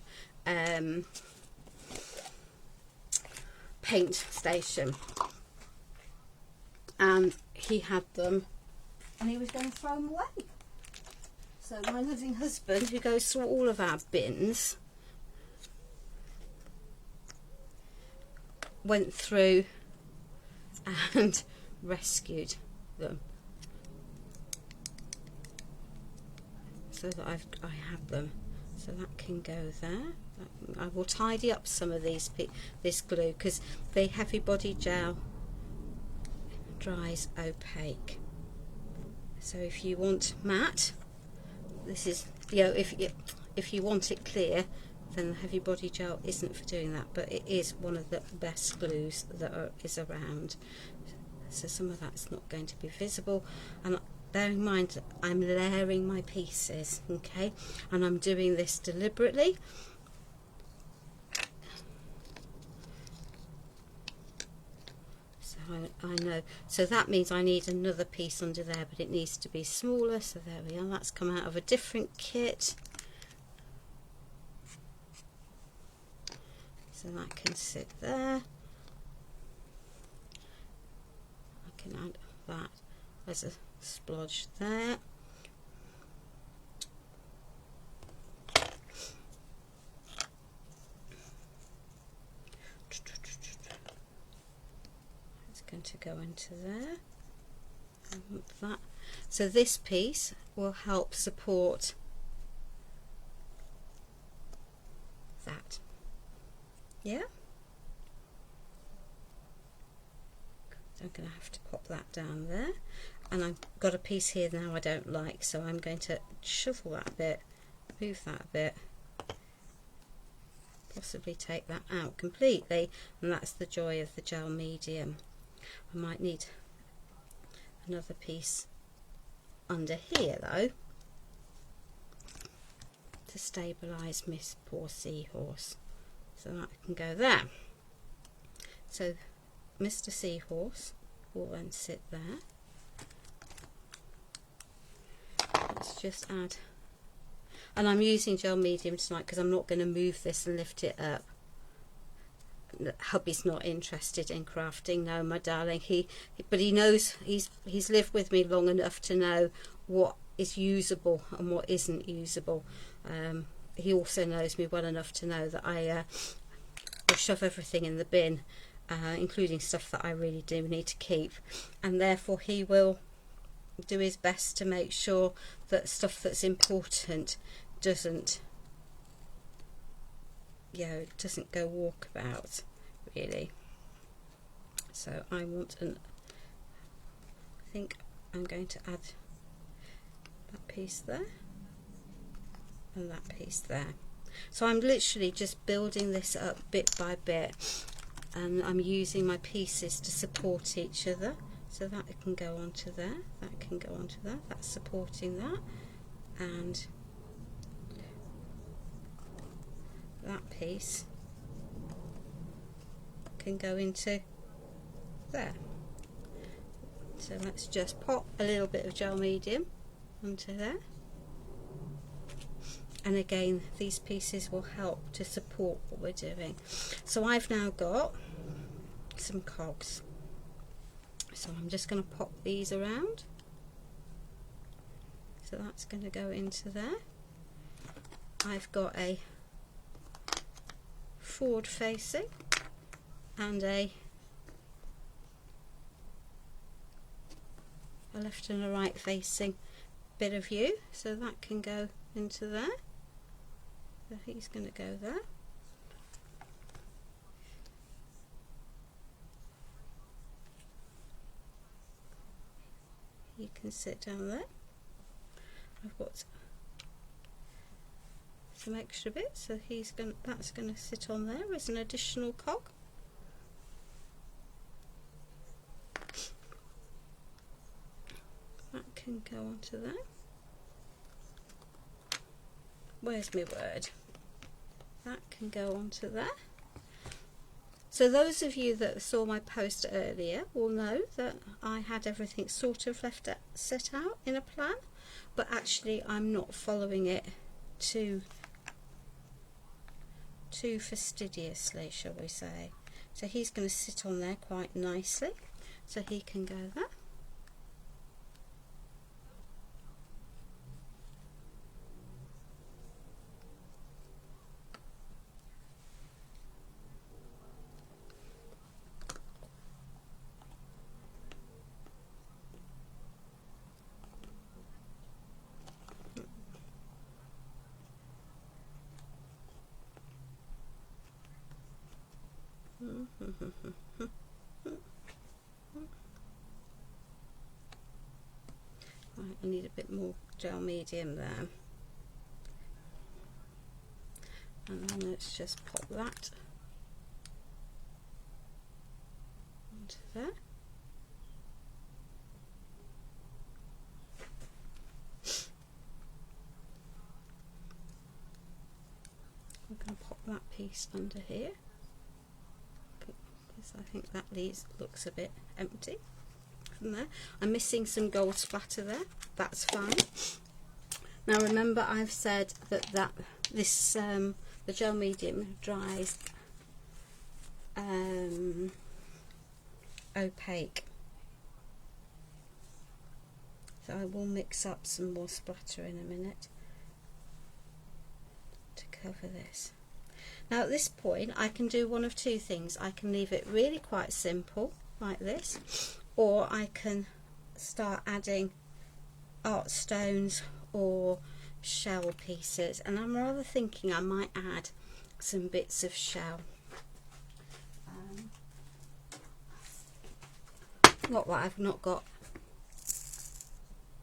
paint station, and he had them and he was going to throw them away. So my loving husband, who goes through all of our bins, went through and rescued them, so that I have them. So that can go there. I will tidy up some of this glue, because the heavy body gel dries opaque. So if you want matte, this is, if you want it clear, then the heavy body gel isn't for doing that, but it is one of the best glues that is around. So some of that's not going to be visible, and bear in mind that I'm layering my pieces, okay, and I'm doing this deliberately. So I know, so that means I need another piece under there, but it needs to be smaller. So there we are, that's come out of a different kit. So that can sit there. I can add that as a splodge there. It's going to go into there. And that. So this piece will help support that. Yeah? So I'm going to have to pop that down there, and I've got a piece here now I don't like, so I'm going to shuffle that bit, move that bit, possibly take that out completely, and that's the joy of the gel medium. I might need another piece under here though to stabilise Miss Poor Seahorse, so that can go there. So Mr. Seahorse will then sit there. Let's just add, and I'm using gel medium tonight because I'm not going to move this and lift it up. Hubby's not interested in crafting, no, my darling. But he knows, he's lived with me long enough to know what is usable and what isn't usable. He also knows me well enough to know that I will shove everything in the bin, including stuff that I really do need to keep, and therefore he will do his best to make sure that stuff that's important doesn't, doesn't go walkabout, really. So I think I'm going to add that piece there and that piece there. So I'm literally just building this up bit by bit, and I'm using my pieces to support each other. So that can go onto there, that can go onto there, that's supporting that, and that piece can go into there. So let's just pop a little bit of gel medium onto there, and again these pieces will help to support what we're doing. So I've now got some cogs, so I'm just going to pop these around. So that's going to go into there. I've got a forward facing and a left and a right facing bit of view, so that can go into there. So he's going to go there. He can sit down there. I've got some extra bits, so that's going to sit on there as an additional cog. That can go onto there. Where's my word? That can go onto there. So those of you that saw my post earlier will know that I had everything sort of set out in a plan, but actually I'm not following it too fastidiously, shall we say. So he's going to sit on there quite nicely, so he can go there. Right, I need a bit more gel medium there, and then let's just pop that onto there. We're going to pop that piece under here, because I think that looks a bit empty from there. I'm missing some gold splatter there, that's fine. Now remember, I've said that the gel medium dries opaque, so I will mix up some more splatter in a minute to cover this. Now at this point I can do one of two things. I can leave it really quite simple like this, or I can start adding art stones or shell pieces, and I'm rather thinking I might add some bits of shell. Not that I've not got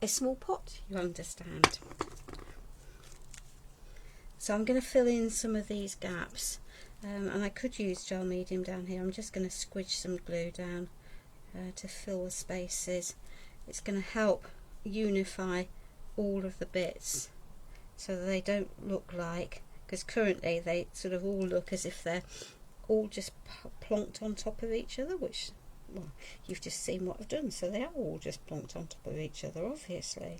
a small pot, you understand. So I'm going to fill in some of these gaps, and I could use gel medium down here. I'm just going to squidge some glue down to fill the spaces. it's going to help unify all of the bits so that they don't look like, because currently they sort of all look as if they're all just plonked on top of each other, which, well, you've just seen what I've done, so they are all just plonked on top of each other, obviously.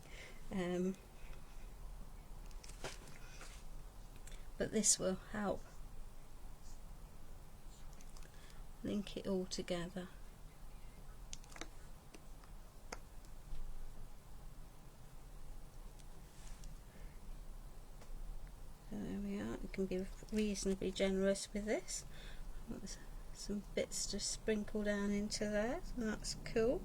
But this will help link it all together. So there we are. You can be reasonably generous with this. There's some bits to sprinkle down into there, so that's cool.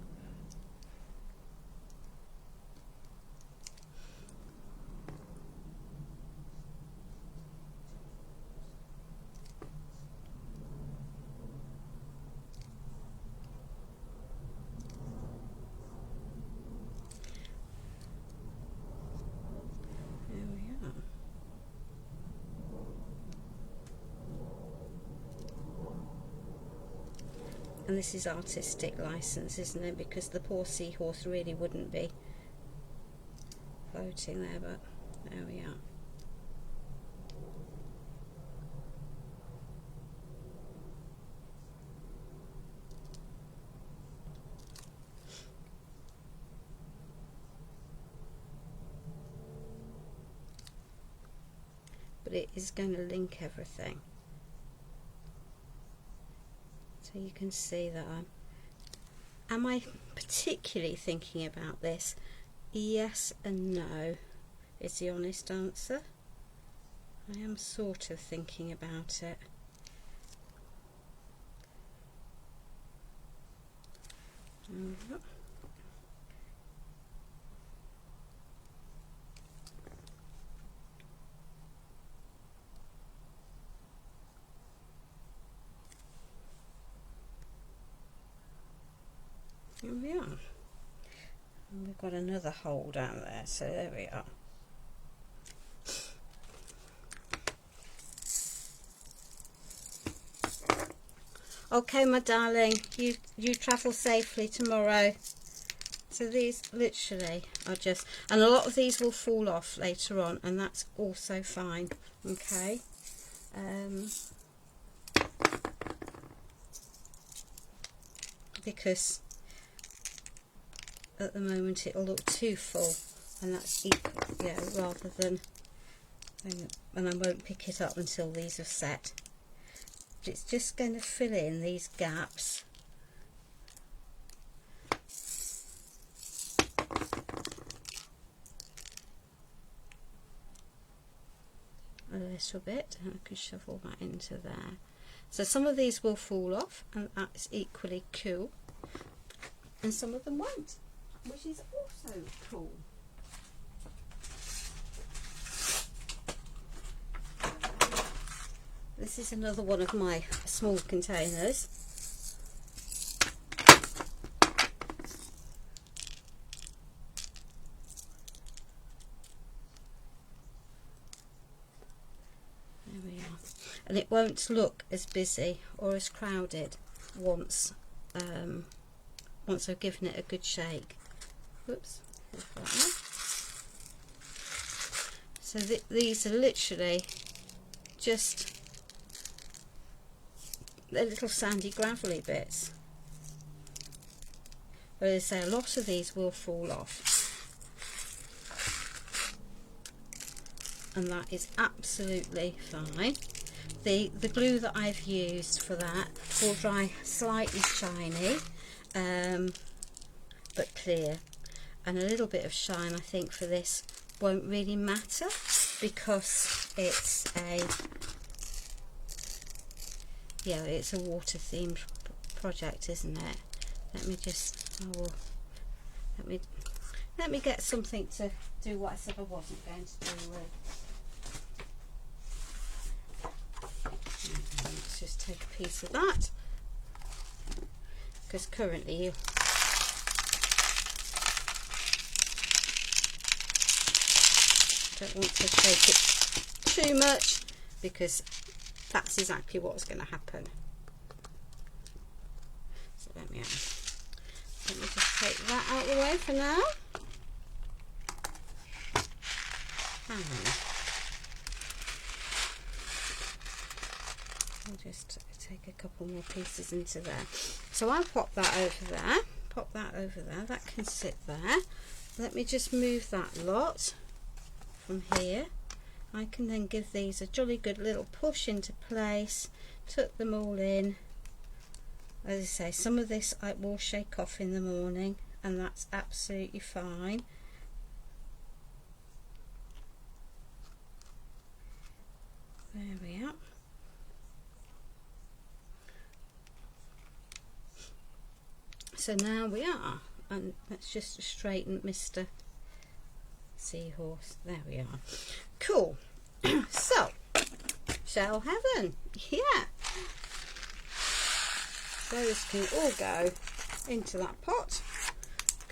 And this is artistic license, isn't it? Because the poor seahorse really wouldn't be floating there, but there we are. But it is going to link everything. So you can see that am I particularly thinking about this? Yes and no is the honest answer. I am sort of thinking about it. Here we are. And we've got another hole down there, so there we are. Okay, my darling, you travel safely tomorrow. So these literally are just, and a lot of these will fall off later on, and that's also fine. Okay. Because at the moment it'll look too full, and that's equal, yeah, rather than, and I won't pick it up until these are set. But it's just going to fill in these gaps. A little bit, and I can shovel that into there. So some of these will fall off, and that's equally cool, and some of them won't, which is also cool. This is another one of my small containers. There we are. And it won't look as busy or as crowded once I've given it a good shake. Whoops. So these are literally just the little sandy gravelly bits. But as I say, a lot of these will fall off, and that is absolutely fine. The glue that I've used for that will dry slightly shiny, but clear, and a little bit of shine I think for this won't really matter because it's a water themed project, isn't it? Let me get something to do what I said I wasn't going to do with. Let's just take a piece of that, because currently you don't want to take it too much, because that's exactly what's going to happen. So let me Let me just take that out of the way for now. I'll just take a couple more pieces into there. So I'll pop that over there. Pop that over there. That can sit there. Let me just move that lot from here. I can then give these a jolly good little push into place. Tuck them all in. As I say, some of this I will shake off in the morning, and that's absolutely fine. There we are. So now we are, and let's just straighten Mr. Seahorse. There we are. Cool. So, shell heaven. Yeah. Those can all go into that pot.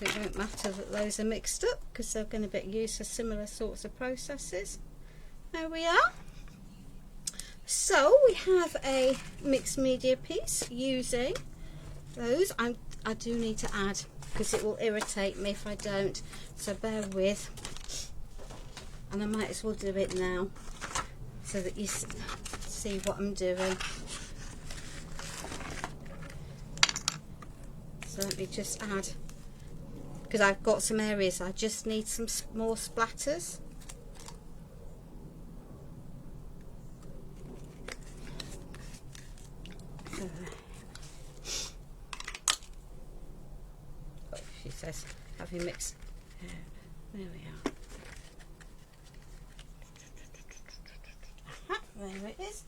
It won't matter that those are mixed up because they're going to be used for similar sorts of processes. There we are. So we have a mixed media piece using those. I do need to add because it will irritate me if I don't, so bear with, and I might as well do it now so that you see what I'm doing. So let me just add, because I've got some areas I just need some more splatters. Oh, she says, have you mixed? There we are. Aha, there it is.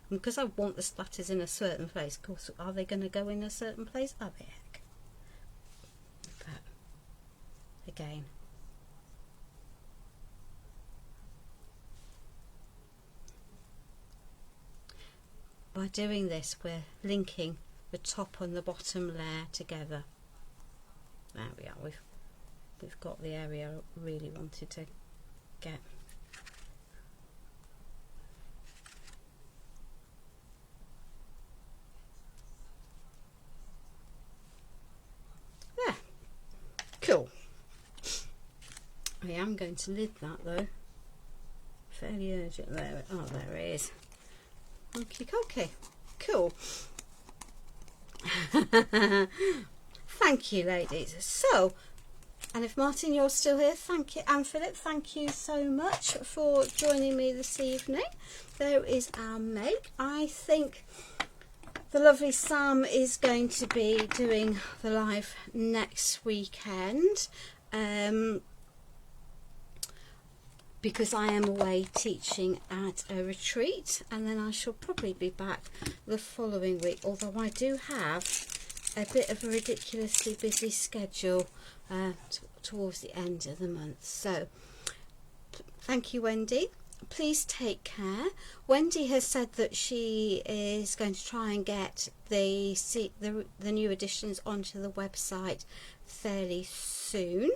Because I want the splatters in a certain place, of course, are they going to go in a certain place? Oh, heck. But, again. By doing this, we're linking the top and the bottom layer together. There we are. We've got the area I really wanted to get. Cool. I am going to lid that though. Fairly urgent there. Oh, there it is. Okie dokie. Cool. Thank you, ladies. So, and if Martin, you're still here, thank you. And Philip, thank you so much for joining me this evening. There is our make. I think the lovely Sam is going to be doing the live next weekend because I am away teaching at a retreat, and then I shall probably be back the following week, although I do have a bit of a ridiculously busy schedule towards the end of the month. So thank you, Wendy. Please take care. Wendy has said that she is going to try and get the new editions onto the website fairly soon.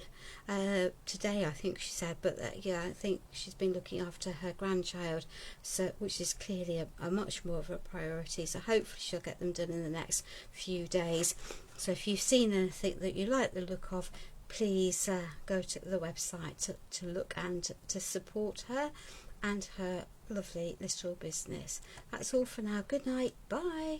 Today, I think she said, but yeah, I think she's been looking after her grandchild, so which is clearly a much more of a priority. So hopefully she'll get them done in the next few days. So if you've seen anything that you like the look of, please go to the website to look and to support her and her lovely little business. That's all for now. Good night. Bye.